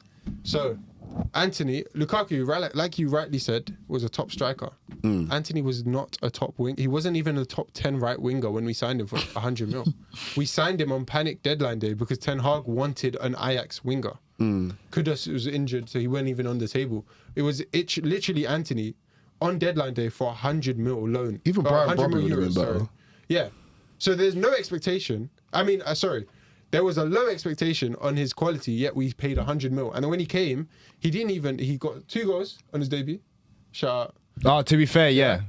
So, Anthony, Lukaku, like you rightly said, was a top striker. Anthony was not a top wing. He wasn't even a top 10 right winger when we signed him for 100 mil. We signed him on panic deadline day because Ten Hag wanted an Ajax winger. Kudus was injured, so he wasn't even on the table. It was literally Anthony on deadline day for 100 mil loan. Even Or Brian 100 Brobby mil would have been euros, better. sorry. Yeah. So there's no expectation. I mean, sorry. There was a low expectation on his quality, yet we paid 100 mil. And then when he came, he got 2 goals on his debut. Shout out. Oh, to be fair, yeah.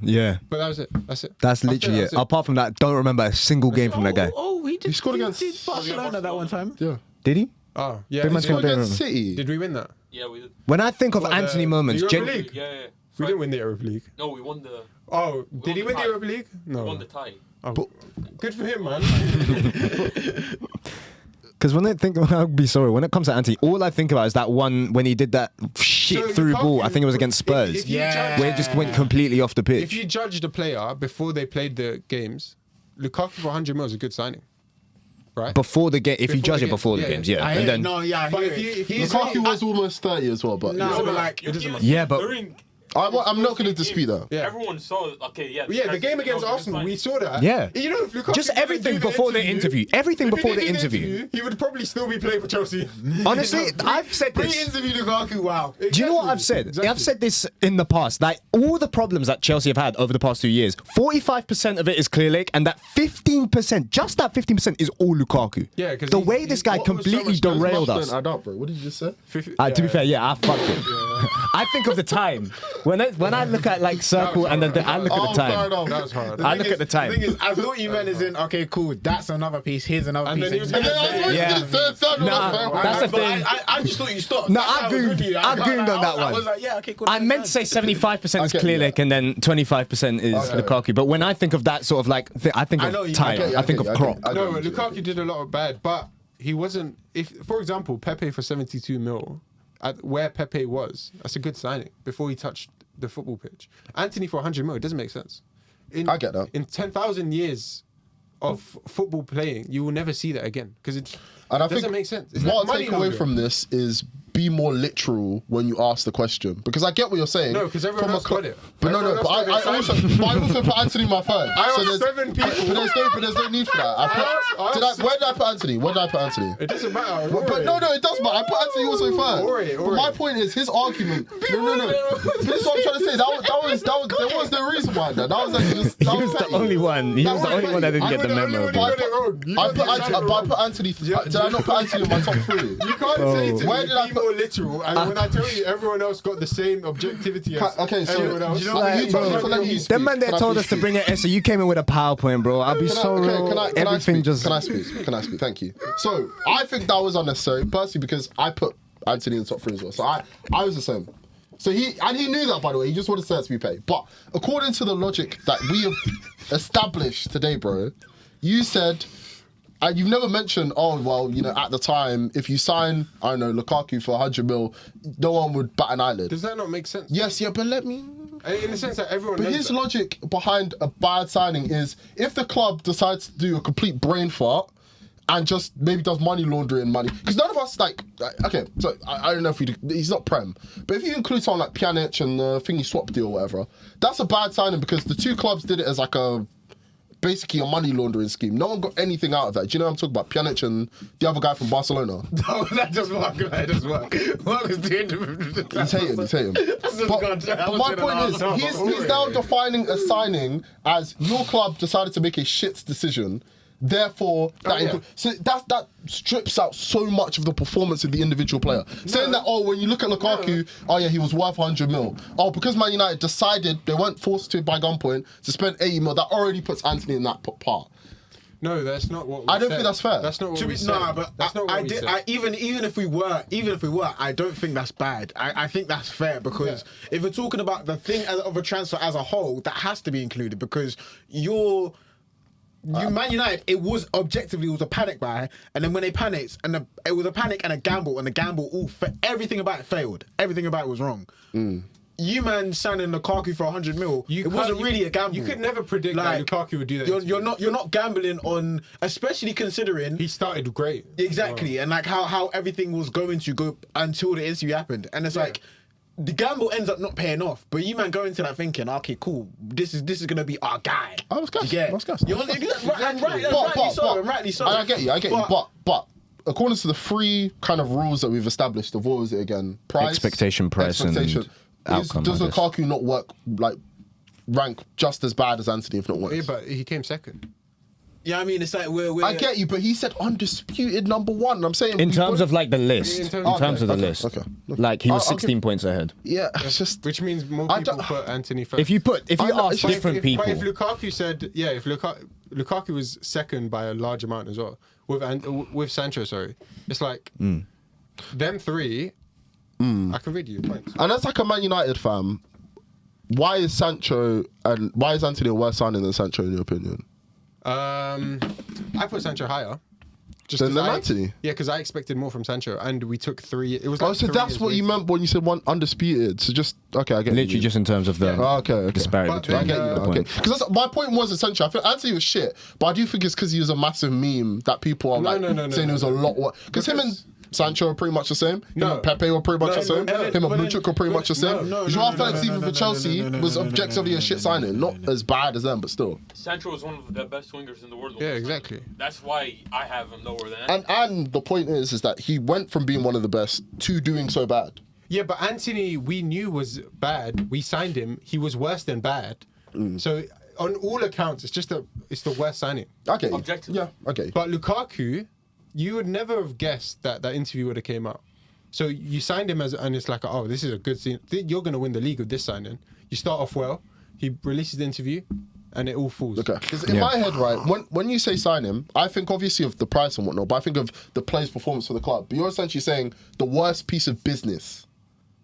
But that was it. That's it. That's literally it. Apart from that, don't remember a single game from that guy. Oh, he did. He scored against- did Barcelona that one time. Yeah. Did he? Oh, yeah. Big man Did, scored we- Against City. did we win that? Yeah, we did. When I think of What, Anthony the moments, Europa League? Yeah. We didn't win the Europa League. No, we won the. Oh, did he won win the the tie. Europa League? No. We won the tie. Oh, good for him, man. because when it comes to Anthony, all I think about is that one when he did that shit So through Lukaku, ball. I think it was against Spurs, if you Yeah. judge- where it just went completely off the If pitch. you judged a player before they played the games, Lukaku for 100 mil is a good signing, right? Before the game, if you Before judge the it before the game, games, yeah. yeah, I and hear then it. No, yeah, I But hear if it. you- if He's you- Lukaku was almost 30 as well, but No, yeah. but like, it doesn't matter. yeah, but During I'm not going to dispute that. Yeah. Everyone saw. Okay, yeah. Yeah, the game against was Arsenal, fine. we saw that. Yeah. You know, if Lukaku Just didn't everything do the before the interview. Everything if he before the didn't do interview. he would probably still be playing for Chelsea. Honestly, I've said this. Pre-interview Lukaku, wow. Do you know what I've said? Exactly. I've said this in the past. Like all the problems that Chelsea have had over the past 2 years, 45% of it is Clear Lake, and that 15%, just that 15%, is all Lukaku. Yeah, 'cause the he- way he- this guy what was so completely much- derailed Don't us. add up, bro. What did you just say? To be fair, yeah, I fucked it. I think of the time when I look at like circle and then I look at the fair time. enough. That was hard. I look at the time. The thing is, I thought you meant as in, okay, cool, that's another piece, here's another And piece. then he was And then I was Yeah. always Yeah. going to say third one. Nah, that's the But thing. I just thought you stopped. No, That's how I was with gooned. you. I gooned on that I was one. like, yeah, okay, cool. I meant to say 75% is Okay, Clear yeah. Lake and then 25% is Lukaku. But when I think of that sort of like, I think I know of you- time. I get you, I think of crop. No, Lukaku did a lot of bad, but he wasn't. If, for example, Pepe for 72 mil, at where Pepe was, that's a good signing before he touched the football pitch. Anthony for 100 mil, it doesn't make sense. I get that. In 10,000 years of football playing, you will never see that again because it And I doesn't think make sense. It's what like I money take away laundering. from this is be more literal when you ask the question, because I get what you're saying. No, 'cause everyone From a else got it. But no, Everyone but else got I it. also put Anthony in my third. I asked there's- 7 people. But there's no need for that. Where did I put Anthony? Where did I put Anthony? It doesn't matter. But no, it does matter. I put Anthony also third. But my point is his argument. No. This is what I'm trying to say. There was no reason why that. That was like just. He was the only one. He was the only one that didn't get the memo. I put Anthony. Did I not put Anthony in my top 3? You can't say to Where me, did I be put- more literal, and when I tell you everyone else got the same objectivity as Okay, so everyone else. you know what? You told me to let you speak. Them man Can that I told please us to speak? bring it, so you came in with a PowerPoint, bro. I'll be so real. Can I Everything speak? just. Can I speak? Can I speak? Thank you. So I think that was unnecessary, personally, because I put Anthony in the top 3 as well. So I was the same. So he knew that, by the way. He just wanted Sir to be paid. But according to the logic that we have established today, bro, you said. And you've never mentioned, oh, well, you know, at the time, if you sign, I don't know, Lukaku for 100 mil, no one would bat an eyelid. Does that not make sense? Yes, yeah, but let me... In the sense that everyone But knows his that. logic behind a bad signing is if the club decides to do a complete brain fart and just maybe does money laundering money, because none of us okay, so I don't know if he's not Prem, but if you include someone like Pjanic and the thingy swap deal or whatever, that's a bad signing because the two clubs did it as like basically a money laundering scheme. No one got anything out of that. Do you know what I'm talking about? Pjanic and the other guy from Barcelona. No, that does work. That does work. Mark is doing He's hating. But my point is, he's now defining a signing as your club decided to make a shit decision. Therefore, so that strips out so much of the performance of the individual player. Saying that, when you look at Lukaku, he was worth 100 mil. Oh, because Man United decided they weren't forced to by gunpoint to spend 80 mil, that already puts Anthony in that part. No, that's not what we I don't said. think that's fair. That's not what To we be, said. nah, but that's not what we said. even if we were, I don't think that's bad. I think that's fair because if we're talking about the thing of a transfer as a whole, that has to be included because Man United, it was objectively a panic buy, and then when they panicked, it was a panic and a gamble, everything about it failed. Everything about it was wrong. You man signing Lukaku for 100 mil, it wasn't really a gamble. You could never predict that Lukaku would do that. You're not gambling on, especially considering He started great. exactly, and like how everything was going to go until the interview happened, and it's like. The gamble ends up not paying off, but you man go into that thinking, okay, cool, this is gonna be our guy. I was gassed. You get? I was gassed. You're rightly so. I get you. But according to the 3 kind of rules that we've established, of what was it again? Price, Expectation, price, and outcome, Does I guess. Lukaku not rank just as bad as Anthony, if not worse? Yeah, but he came second. Yeah, I mean, it's like we're I get you, but he said undisputed number 1. I'm saying In terms of like the list, In in terms- terms of the okay, list, okay. like he was I'll give- 16 points ahead. yeah, it's just Which means more I people don't- put Anthony first. If you know, ask but different But people, if Lukaku said, if Lukaku was second by a large amount as well, with Sancho, sorry, it's like them 3. I can read you points. and as like a Man United fan, why is Anthony a worse signing than Sancho in your opinion? I put Sancho higher. Just Than 'cause I- Anthony? Yeah, because I expected more from Sancho, and we took 3. It was Oh, like so 3 that's years what you later. meant when you said one undisputed. So just okay, I get literally you. just in terms of the Okay. disparity But between I get you. the Okay, points. because my point was essentially, I feel Anthony was shit, but I do think it's because he was a massive meme that people are No, saying no. it was a lot. Because him and Sancho are pretty much the same. Him No. and Pepe were pretty much the same. no, Him and but Mudryk were pretty much the same. Joao Felix, even for Chelsea, was objectively a shit signing. Not as bad as them, but still. Sancho was one of the best wingers in the world. Yeah, exactly. That's why I have him lower than. And the point is that he went from being one of the best to doing so bad. Yeah, but Anthony, we knew was bad. We signed him. He was worse than bad. So on all accounts, it's the worst signing. Okay. Objectively. Yeah. Okay. But Lukaku, you would never have guessed that interview would have came out. So you signed him and it's like, oh, this is a good scene. You're going to win the league with this signing. You start off well. He releases the interview, and it all falls. Okay. Because in my head, right, when you say sign him, I think obviously of the price and whatnot, but I think of the player's performance for the club. But you're essentially saying the worst piece of business.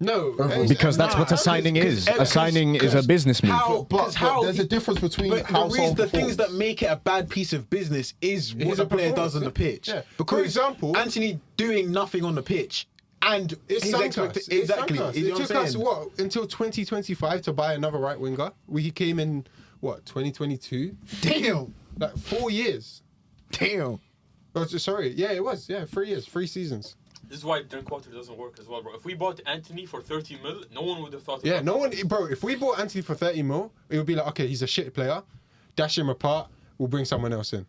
No, Because that's what a signing is. A signing is a business move. But there's a difference between But how someone the things that performs. make it a bad piece of business is what His the player performance, does on the pitch. yeah. Because For example- Anthony doing nothing on the pitch and It's his sunk us. expectation. It's Exactly. sunk us. You know It what took I'm us saying? what until 2025 to buy another right winger. We came in what 2022, Damn. like 4 years. Damn. Oh, sorry, yeah, it was 3 years, 3 seasons. This is why Drinkwater doesn't work as well, bro. If we bought Anthony for 30 mil, no one would have thought. Yeah, about no it. one, bro. If we bought Anthony for 30 mil, it would be like, okay, he's a shit player. Dash him apart. We'll bring someone else in.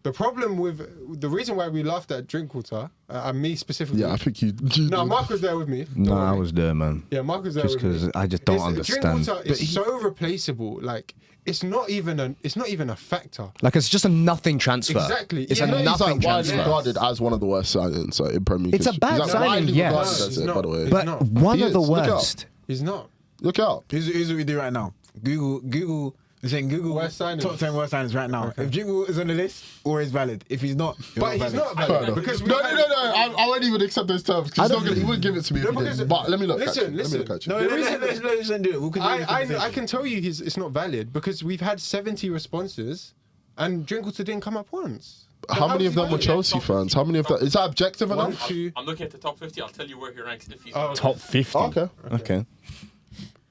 The problem with the reason why we laughed at Drinkwater, and me specifically. Yeah, I think you. No, Mark was there with me. Don't No, worry. I was there, man. Yeah, Mark was there Just with me. 'cause I just don't understand. Drinkwater is so replaceable. Like it's not even a factor. Like, it's just a nothing transfer. Exactly. It's Yeah, a no, He's nothing like widely transfer. regarded as one of the worst signings in Premier League. It's a history. bad He's signing, widely yes. regarded No, as he's it, by not. the way. He's But not. one He of the is. Look out. worst. He's not. Look out. Here's what we do right now. Google. You're saying Google Worst signings. top 10 worst signings right now. If Jingle is on the list, always valid. If he's not, But he's not Fair valid enough. because we No. had- I won't even accept those terms because he wouldn't give it to me if he because- didn't. But let me look. listen, actually. Let me look listen. actually. No, The reason- let's do it. We'll continue the I conversation. can tell you it's not valid because we've had 70 responses and Drinkwater didn't come up once. So How many is of he them were valid? Chelsea fans? How many of that? Is that objective One, enough? two. I'm looking at the top 50. I'll tell you where he ranks if he's. Oh, Top 50. Okay. Okay.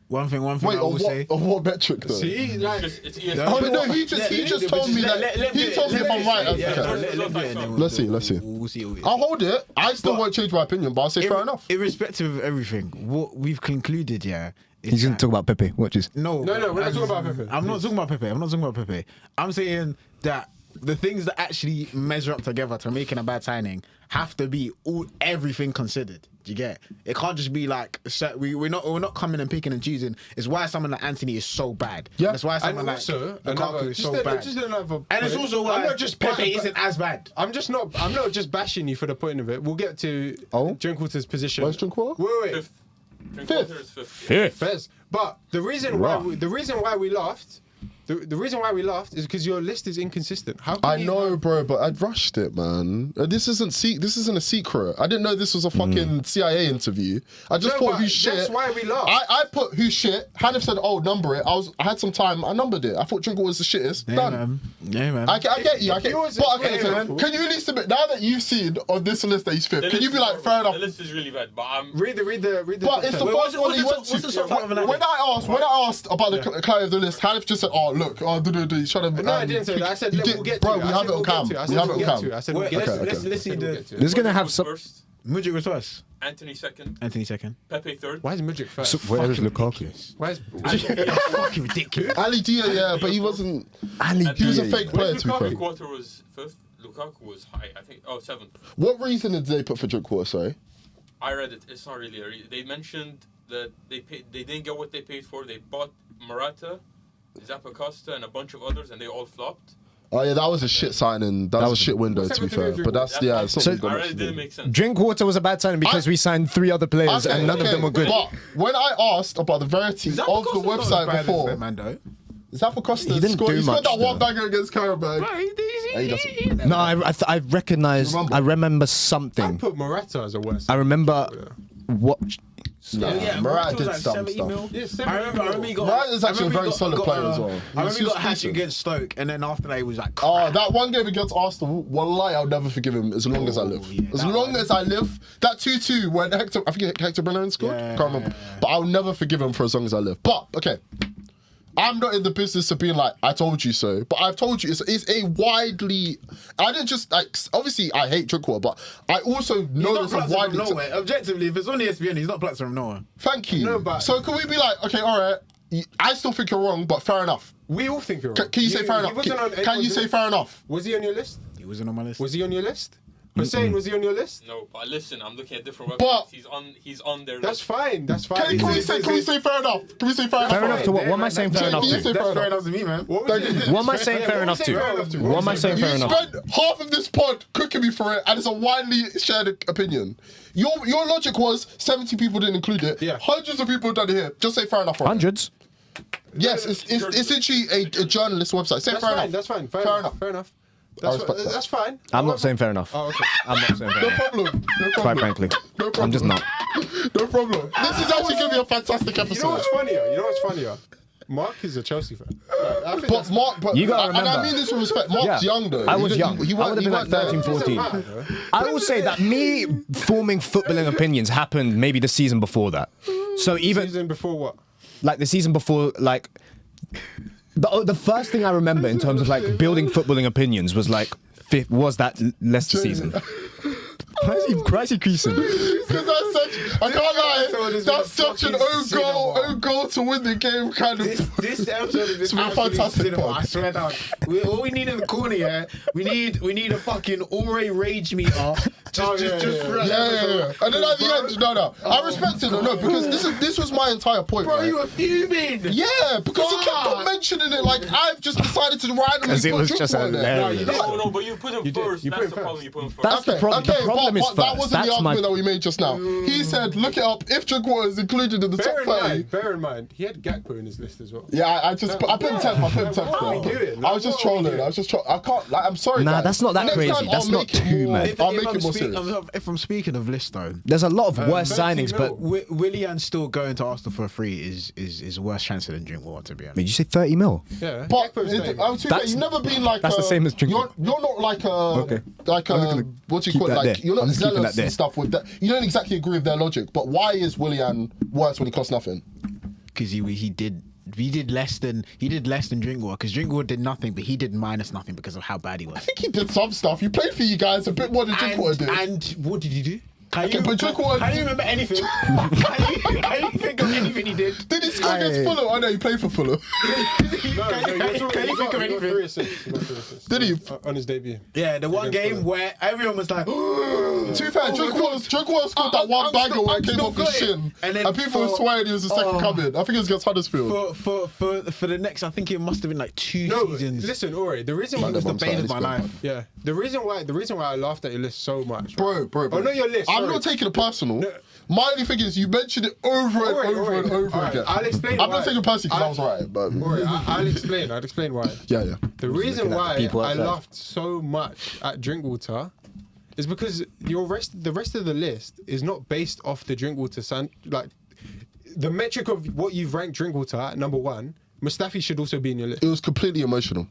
One thing Wait, I will say. on what metric though? See, like, It's ESPN. Oh no, he just told me that. He told me if I'm right. Okay. Let's see. We'll see. I'll hold it. I still won't change my opinion, but I'll say fair enough. Irrespective of everything, what we've concluded, is He's going that- to talk about Pepe. Watch this. No, No, we're not talking about Pepe. I'm not talking about Pepe. I'm saying that the things that actually measure up together to making a bad signing have to be everything considered. Do you get? It can't just be like we're not coming and picking and choosing. It's why someone like Anthony is so bad. Yeah. That's why someone and like also Lukaku is so bad. just another And it's point. also why I'm not just Pepe isn't as bad. I'm not just bashing you for the point of it. We'll get to Drinkwater's position. Where's Drinkwater? Wait. Fifth. Drinkwater is fifth. Fez. But the reason why we laughed, the reason why we laughed is because your list is inconsistent. How can I you know, bro, but I'd rushed it, man. This isn't a secret. I didn't know this was a fucking CIA interview. I just No, thought but who's shit. that's why we laughed. I put who's shit. Hanif said, "Oh, number it." I had some time. I numbered it. I thought Drinkwater was the shittest. Done. Yeah, man. I get you. I If get. he was But a okay, player, so man. can you at least admit now that you've seen on this list that he's fifth? The Can you list be is like fair enough? The list is really bad, but I'm. read the But it's the Wait, first one he went what's the to. subject of an When I asked about the clarity of the list, Hanif just said, "Oh, look, he's trying to." No, I didn't say that. I said you we'll did- get bro, to it. we I have said it on we'll get cam. to it. I We said have it we'll on get cam. to it. I said we'll Wait, get to it. let's see We'll the. get to it. This is going to have was some. first. Mudryk was first. Anthony second. Anthony second. Pepe third. Why is Mudryk first? Where is Lukaku? Why is Fucking ridiculous. Ali Dia, yeah, but he wasn't. Ali He was a Dia. fake player, to be fair. Drinkwater was fifth. Lukaku was high. I think. Oh, seventh. What reason did they put for Drinkwater? Sorry. I read it. It's not really. They mentioned that they didn't get what they paid for. They bought Morata, Zappacosta, and a bunch of others, and they all flopped. Oh yeah, that was a shit signing. That was a was- shit window, What's to be happened to fair. the But that's Drinkwater? it's not So- really got I much read to it do. didn't make sense. Drinkwater was a bad signing because we signed 3 other players and none of them were good. But when I asked about the verity of the website before, Zappacosta He didn't scored. do He scored much, that one though. banger against Karabag. He doesn't. No, I recognized. I remember I something. put Morata as a worst. I remember what. Nah, Morata did some stuff. Yeah, I remember he got. Morata is actually a very solid player as well. I remember he got a He's hat decent. against Stoke, and then after that he was like, Oh, that one game against Arsenal, wallahi, I'll never forgive him as long as I live. yeah, as that long one. as I live. That 2-2 when I think Hector Bellerin scored. Yeah. Can't remember. But I'll never forgive him for as long as I live. But, okay. I'm not in the business of being like, I told you so. But I've told you, it's a widely... I didn't just, like, obviously I hate Drinkwater, but I also know He's there's not a Platzer from widely... nowhere. Objectively, if it's on ESPN, he's not Platzer from nowhere. Thank you. No, but- So can we be like, okay, all right, I still think you're wrong, but fair enough. We all think you're wrong. Can you say fair he enough? wasn't on Can you anyone's say list. fair enough? Was he on your list? He wasn't on my list. Was he on your list? Hussein, was he on your list? No, but listen, I'm looking at different websites. But- He's on their That's list. fine. That's fine. Can we say fair enough? Can we say fair enough? Fair enough to what? What am I saying fair enough Can you to? say That's fair fair enough? enough to me, man. What was it? What am I saying fair enough to? What am I saying fair You enough? spent half of this pod cooking me for it, and it's a widely shared opinion. Your logic was 70 people didn't include it. Yeah. Hundreds of people have done it here. Just say fair enough. Right? Hundreds. Yes, it's literally a journalist website. Say That's fair fine. enough. That's fine. Fair Fair enough. enough. Fair enough. I respect that. That's fine. I'm not saying fair enough. Oh, okay. I'm not saying fair No enough. problem. No problem. Quite frankly. No problem. I'm just not. No problem. This is actually going to be a fantastic You know episode. what's funnier? Mark is a Chelsea fan. I think But that's- Mark, but You gotta and I remember. mean this with respect. Mark's Yeah. young though. I was He- young. He I would have been like 13, It doesn't 14. matter, though. I will say that me forming footballing opinions happened maybe the season before that. So even Season before what? like the season before, like the first thing I remember in terms of like building footballing opinions was like was that Leicester season. Why is he creasing? Because that's such, I can't lie, that's such an own goal to win the game kind of. This episode is It's been a absolutely fantastic cinema, pod. I swear down. All we need in the corner, yeah, we need a fucking Ore rage meter. Just for Yeah. And then at the end, no. I respect it, no, because this was my entire point, Bro, right? you were fuming. Yeah, because he kept on mentioning it like I've just decided to randomly As it put was just Drinkwater there. hilarious. No, but you put him first. You put That's him the first. problem. You put him first. That's the problem. The problem is but that first. wasn't That's the my. argument that we made just now. He said, look it up. If Drinkwater is included in the top 30. Bear in mind, he had Gakpo in his list as well. Yeah, I put him 10th. I put him 10th. What are we doing? I was just What are we trolling. doing? I can't. Like, I'm sorry. Nah, guys. that's not that Next crazy. time, That's I'll not make it too more- mad. I'll make it more serious. If I'm speaking of list though, There's a lot of worse 30 signings, mil. but Willian still going to Arsenal for free is a worse transfer than Drinkwater, to be honest. did you say 30 mil? Yeah. But Gakpo's staying. I would say That's- you've never been like that's the same as drinking. You're not like a Okay. like I'm a just gonna what do you keep call it? that Like there. you're not I'm just keeping zealous that there. and stuff with that. You don't exactly agree with their logic. But why is Willian worse when he costs nothing? Because he did less than Drinkwater. Because Drinkwater did nothing, but he did minus nothing because of how bad he was. I think he did some stuff. He played for you guys a bit more than Drinkwater did. And what did he do? Can Okay, you, but Drinkwater- can you remember anything? can you think of anything he did? Did he score against Aye. Fulham? I know he played for Fulham. No, Can you think of anything? 3 assists. He got 3 assists. Did he? On his debut. Yeah, the one Against game Fulham. where everyone was like, To be fair, Drinkwater scored that one banger where it came off his shin, and people were swearing he was the second coming. I think it was against Huddersfield. for the next, I think it must have been like 2 No, seasons. listen, Ori. The reason why It was the bane of my life. yeah, the reason why I laughed at your list so much, Bro. Oh, not your list. I'm sorry. not taking it personal. My only thing is you mentioned it over and Alright, over and over alright. again. I'll explain I'm why. not taking it personally because I was right, but Ori, I'll explain why. yeah. The reason why people I outside. laughed so much at Drinkwater is because the rest of the list is not based off the Drinkwater like the metric of what you've ranked Drinkwater at number 1. Mustafi should also be in your list. It was completely emotional.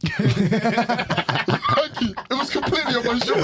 Thank you. It was completely emotional.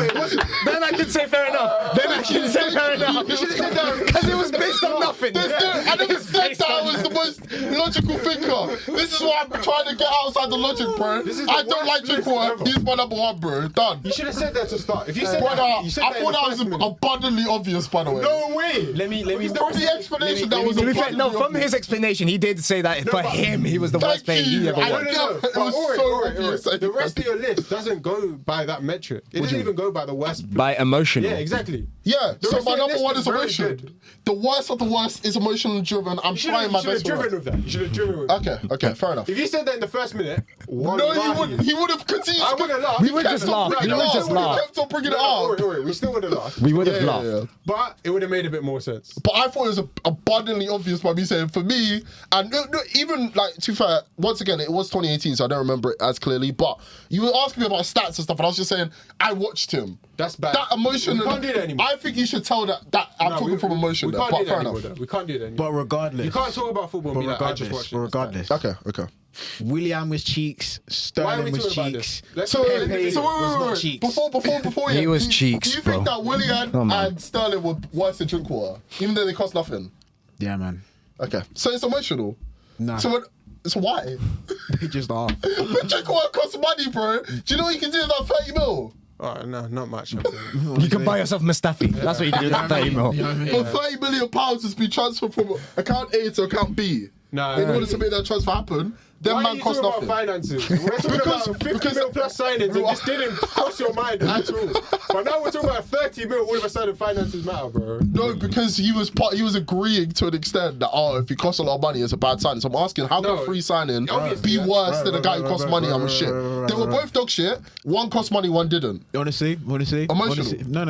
Then I can say fair enough. Then I can say fair enough. You should have said that. Because it was based on nothing. I never said that I was the most logical thinker. This is why I'm trying to get outside the logic, bro. This is the I don't worst like list Drinkwater. ever. He's my number 1, bro. Done. You should have said that to start. If you said Brother, that, you said I that in thought the that was first minute. abundantly obvious, by the way. No way. Let me. From the explanation, that was To be fair, abundantly no, from obvious. his explanation, he did say that for but- him, he was the Thank worst player you. he ever I won. don't know. It But was Ori, so Ori, obvious. The rest of your list doesn't go by that metric. It doesn't even go by the worst. By emotional. Yeah, exactly. Yeah, The so rest my of your number list 1 is is very emotion. good. The worst of the worst is emotional driven. I'm You should trying my have best for driven it. with that. You should have driven with that. Okay, fair enough. If you said that in the first minute, No, he wouldn't. He would have continued. I wouldn't laugh. We would just laugh. Bringing We it would up. just He laugh. kept on bringing it Ori, up. we still would have laughed. We would have Yeah, laughed. yeah. But it would have made a bit more sense. But I thought it was abundantly obvious by me saying for me, and no, even like to be fair, once again, it was 2018, so I don't remember it as clearly. But you were asking me about stats and stuff, and I was just saying I watched him. That's bad. That emotion. We can't do that anymore. I think you should tell that I'm No, talking from emotion. We There, can't but do that fair anymore. enough. Though. We can't do that anymore. But regardless, You can't talk about football and be like, I just watched it. regardless, Okay. Willian was cheeks, Why are Sterling we was talking about cheeks. this? Let's So, Pepe so was not wait. cheeks. Before He yeah, was do, cheeks, Do you think bro. that Willian Come on. and Sterling were worse than Drinkwater, even though they cost nothing? Yeah, man. Okay, so it's emotional. Nah. So It's why. They just are. Drinkwater costs money, bro. Do you know what you can do with that 30 mil? Oh, no, not much. You can buy yourself Mustafi. That's what you can do with that 30 mil. For 30 million pounds, it's been transferred from account A to account B. No, In order to make that transfer happen, them Why are man you cost talking about nothing. finances? We're talking about 50 mil plus signings, and this didn't cross your mind at all. But now we're talking about 30 mil. All of a sudden, finances matter, bro. No, because he was agreeing to an extent that if he costs a lot of money, it's a bad signing. So I'm asking, how No, can free signing obviously, be yeah. worse than a guy who costs money and was shit? They were both dog shit. One cost money, one didn't. Honestly. Emotional. No.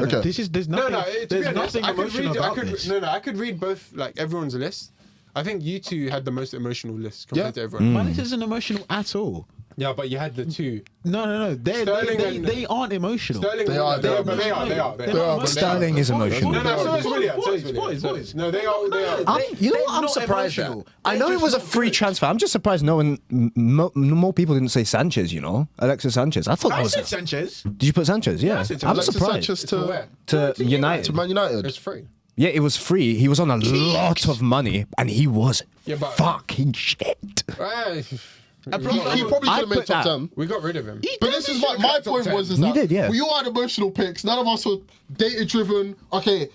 Okay. There's No, nothing. to be There's honest, nothing I could emotional read. about this. I could read both, like everyone's list. I think you two had the most emotional list compared to everyone. My list isn't emotional at all. Yeah, but you had the two. No. Sterling They aren't emotional. Sterling, They are, but they are. Sterling is emotional. No, so is Willian. So is Boys. Willian. No, they are. You know They're what? I'm not surprised at. emotional. I know They're it was a just free not good. transfer. I'm just surprised no one, more people didn't say Sanchez. You know, Alexis Sanchez. I thought that I was. said Sanchez. Did you put Sanchez? Yeah, said I'm Alexis surprised. Sanchez To where? To United. to Man United. It's free. Yeah, it was free. He was on a lot of money, and he was Yeah, but- fucking shit. He probably could I have made put top that. 10. We got rid of him. But this is my point was is We that did, yeah. we all had emotional picks. None of us were data driven. Okay,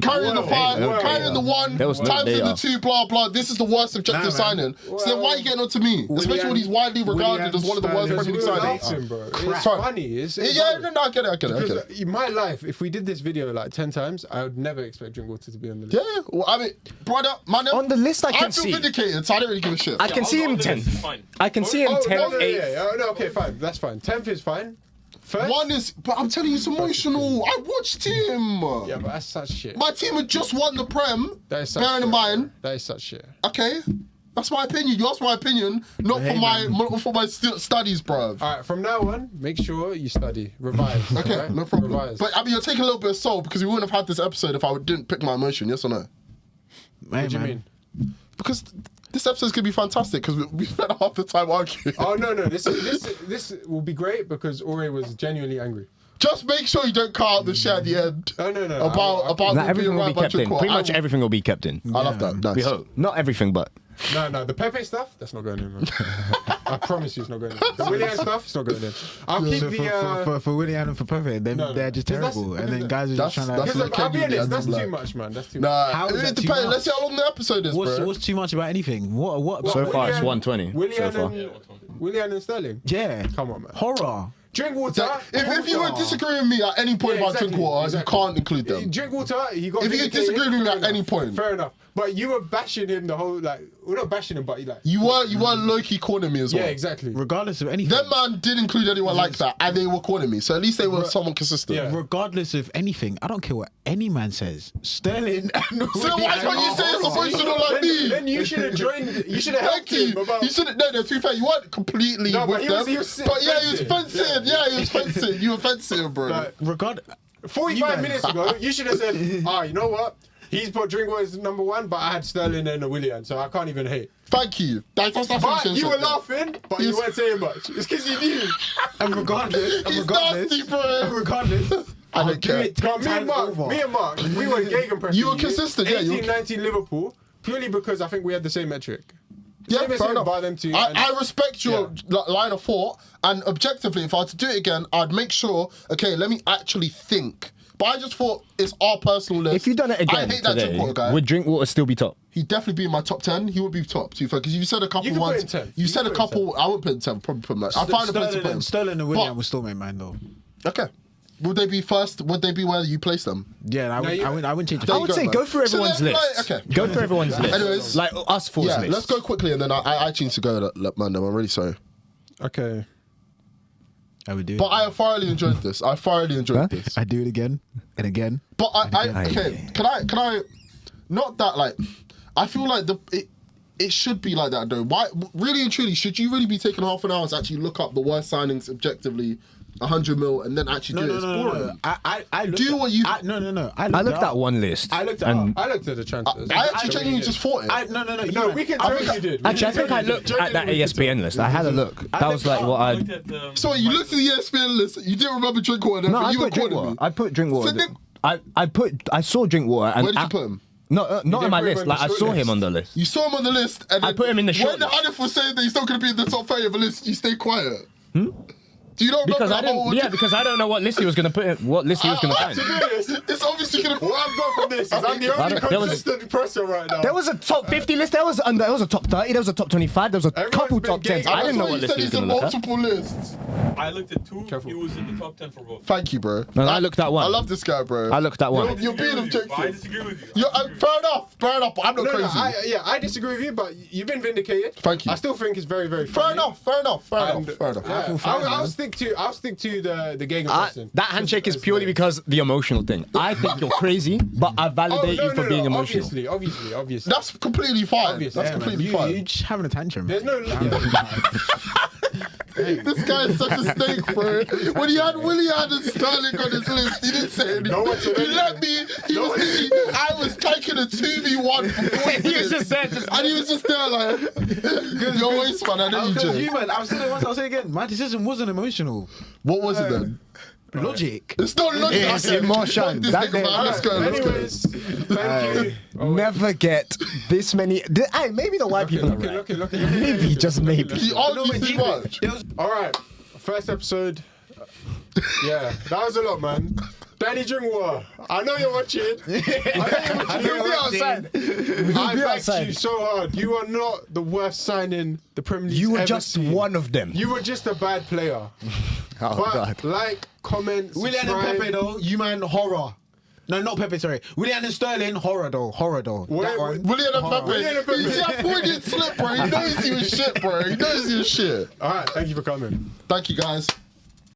carrying the five, no carrying the one, There was no times in the data. two, blah blah. This is the worst objective Nah, man. signing. So then why are you getting on to me? Especially when he's widely regarded as one of the worst Because Premier we League were signings. laughing, bro. It's Sorry. funny. Yeah, no, I get it. Because in my life, if we did this video like 10 times, I would never expect Drinkwater to be on the list. Yeah, well, I mean, brother, man, On the list, I can feel see. vindicated, so I don't really give a shit. I can see him 10th. Fine. I can see him Oh, 10th, no, 8th. yeah. Oh, no, okay, fine. That's fine. 10th is fine. First? One is, but I'm telling you, it's emotional. I watched him. Yeah, but that's such shit. My team had just won the Prem. That is such Bearing shit, in mind, bro. That is such shit. okay, that's my opinion. You asked my opinion, not Hey, for my studies, bruv. All right, from now on, make sure you study, revise. Okay, alright? no problem. Revise. But I mean, you're taking a little bit of soul because we wouldn't have had this episode if I didn't pick my emotion. Yes or no? What do you mean? Because this episode's gonna be fantastic because we spent half the time arguing. Oh no, this will be great because Ore was genuinely angry. Just make sure you don't cut out the shit at the end. Oh no, About Nah, them everything being will be right by kept in. Drinkwater. Pretty much everything will be kept in. I love that. Nice. We hope. Not everything, but No, the Pepe stuff, that's not going in, man. I promise you it's not going in. The Willian stuff, it's not going in. I'll keep So the... for Willian and for Pepe, No, they're just 'cause that's- terrible. And then because guys are just trying that's to. like- I'll be Kenny, honest, that's that's like- too much, man. That's too much. Nah, How is it that too depends. much? Let's see how long the episode is, bro. What's too much about anything? What? So far, it's Willian- 120 so Willian far. Willian and Sterling. Yeah. Come on, man. Horror. Drinkwater. If you were disagreeing with me at any point about Drinkwater, you can't include them. Drinkwater, he got. If you vindicated, disagree with me fair at any enough. point. fair enough. But you were bashing him the whole we're not bashing him, but you You were low-key calling me as well. Yeah, exactly. Regardless of anything. Them man did include anyone like that, and they were calling me. So at least they were someone consistent. Yeah. Regardless of anything, I don't care what any man says. Sterling. So why can't you say it's emotional like me? Then you should have joined. You should have helped Thank you. him about. You shouldn't. No, to be fair, you weren't completely No, but with he them. was- he was but yeah, he was fencing. fencing. Yeah, he was fencing. You were fencing, bro. Like, Regard. 45 minutes ago, you should have said, you know what? He's put Drinkwater as number one, but I had Sterling and a Willian, so I can't even hate. Thank you. That's But you were laughing, but you Yes. weren't saying much. It's because you knew. And regardless. He's nasty, bro. Regardless. I I'll don't do care. it 10 But me and times over. Mark, we were gegenpressing. You were consistent, yeah, you were- 18-19 Liverpool, purely because I think we had the same metric. Yeah, Same as fair him, enough. by them two, and- I respect your line of thought, and objectively, if I had to do it again, I'd make sure, okay, let me actually think. But I just thought it's our personal list. If you'd done it again I hate that today, Drinkwater guy. would Drinkwater still be top? He'd definitely be in my top 10. He would be top, to be fair, because you said a couple You could put ones. him 10. You You said could a put him couple. I wouldn't put him 10. Probably put him like. I'll find a place to put him. Sterling and William But- will still make mine though. Okay. Would they be first? Would they be where you place them? Yeah, I wouldn't change it. There I you would go, say man. go through So everyone's then, list. like, okay. Go through everyone's list. Anyways. Like us four's Yeah, list. let's go quickly, and then I choose to go, man. I'm really sorry. Okay. I would do it. But I thoroughly enjoyed this. I thoroughly enjoyed this. I do it again and again. But okay, can I not that like I feel like it should be like that though. Why really and truly should you really be taking half an hour to actually look up the worst signings objectively 100 mil and then actually do it? It's boring. I looked Do at- what you- No. I looked at one list. I looked and I looked at the transfers. I actually genuinely just thought it. No. No, we can tell you did. actually, I think I looked at that ESPN list. I had a look. That was like what I. Looked at the, So you looked at the ESPN list, you didn't remember Drinkwater, No, but I you were put calling Drinkwater. me. I put Drinkwater. So then- I saw Drinkwater. And Where did you put him? No, not didn't on my put him list. on Like the I short saw list. him on the list. You saw him on the list, and I then put him in the when short the list. Hanif was saying that he's not going to be in the top 30 of the list, you stay quiet. Do you not Because remember I that whole- didn't. Yeah, because I don't know what list he was gonna put. What list he was gonna find. To be honest, It's obviously going to. what I've got from this is I'm the only there was- consistent person right now. There was a top 50 list. There was a top 30. There was a top 25. There was a Everyone's couple been top 10s. getting- I didn't know thought what you list said he was he's in gonna look at. multiple lists. I looked at 2. Careful. He was in the top 10 for both. Thank you, bro. No, I looked at one. I love this guy, bro. I looked at one. You're being I objective. disagree with you. Fair enough. Fair enough. I'm not No, crazy. I disagree with you, but you've been vindicated. Thank you. I still think it's very, very Fair funny. enough. Fair enough. Fair And, enough. Fair enough. yeah, I'll stick to the Gegenpressing. That handshake is purely because the emotional thing. I think you're crazy, but I validate you for being emotional. Obviously. That's completely fine. Obviously. That's Yeah, completely You fine. just having a tantrum. There's no. This guy is such a snake, bro. When he had Willian and Sterling on his list, he didn't say anything. No one said He anything. let me. I was taking a 2v1 for 40 He was minutes. just there, And he was just there like, your waist, man. I know you, Because Jay. you, man, I'll say it once, I'll say it again. My decision wasn't emotional. What was it then? Logic. It's not logic. It's Okay, emotion. fuck this That nigga, man. Let's go. Let's go. Anyways, thank you. Never get this many. Maybe the white people are right. Look. Maybe, just maybe. He argues too much. All right, first episode. Yeah, that was a lot, man. Danny Jungwa, I know you're watching. I know you're watching. I be backed outside. you so hard. You are not the worst signing the Premier League. You were just one of them. You were just a bad player. Oh But God. like, comment, Willian and subscribe. Pepe though, you man horror. No, not Pepe, sorry. Willian and Sterling, horror though. That one. Willian and Willian and Pepe. Pepe. You see that Freudian slip, bro? He knows he was shit, bro. He knows he was shit. All right, thank you for coming. Thank you, guys.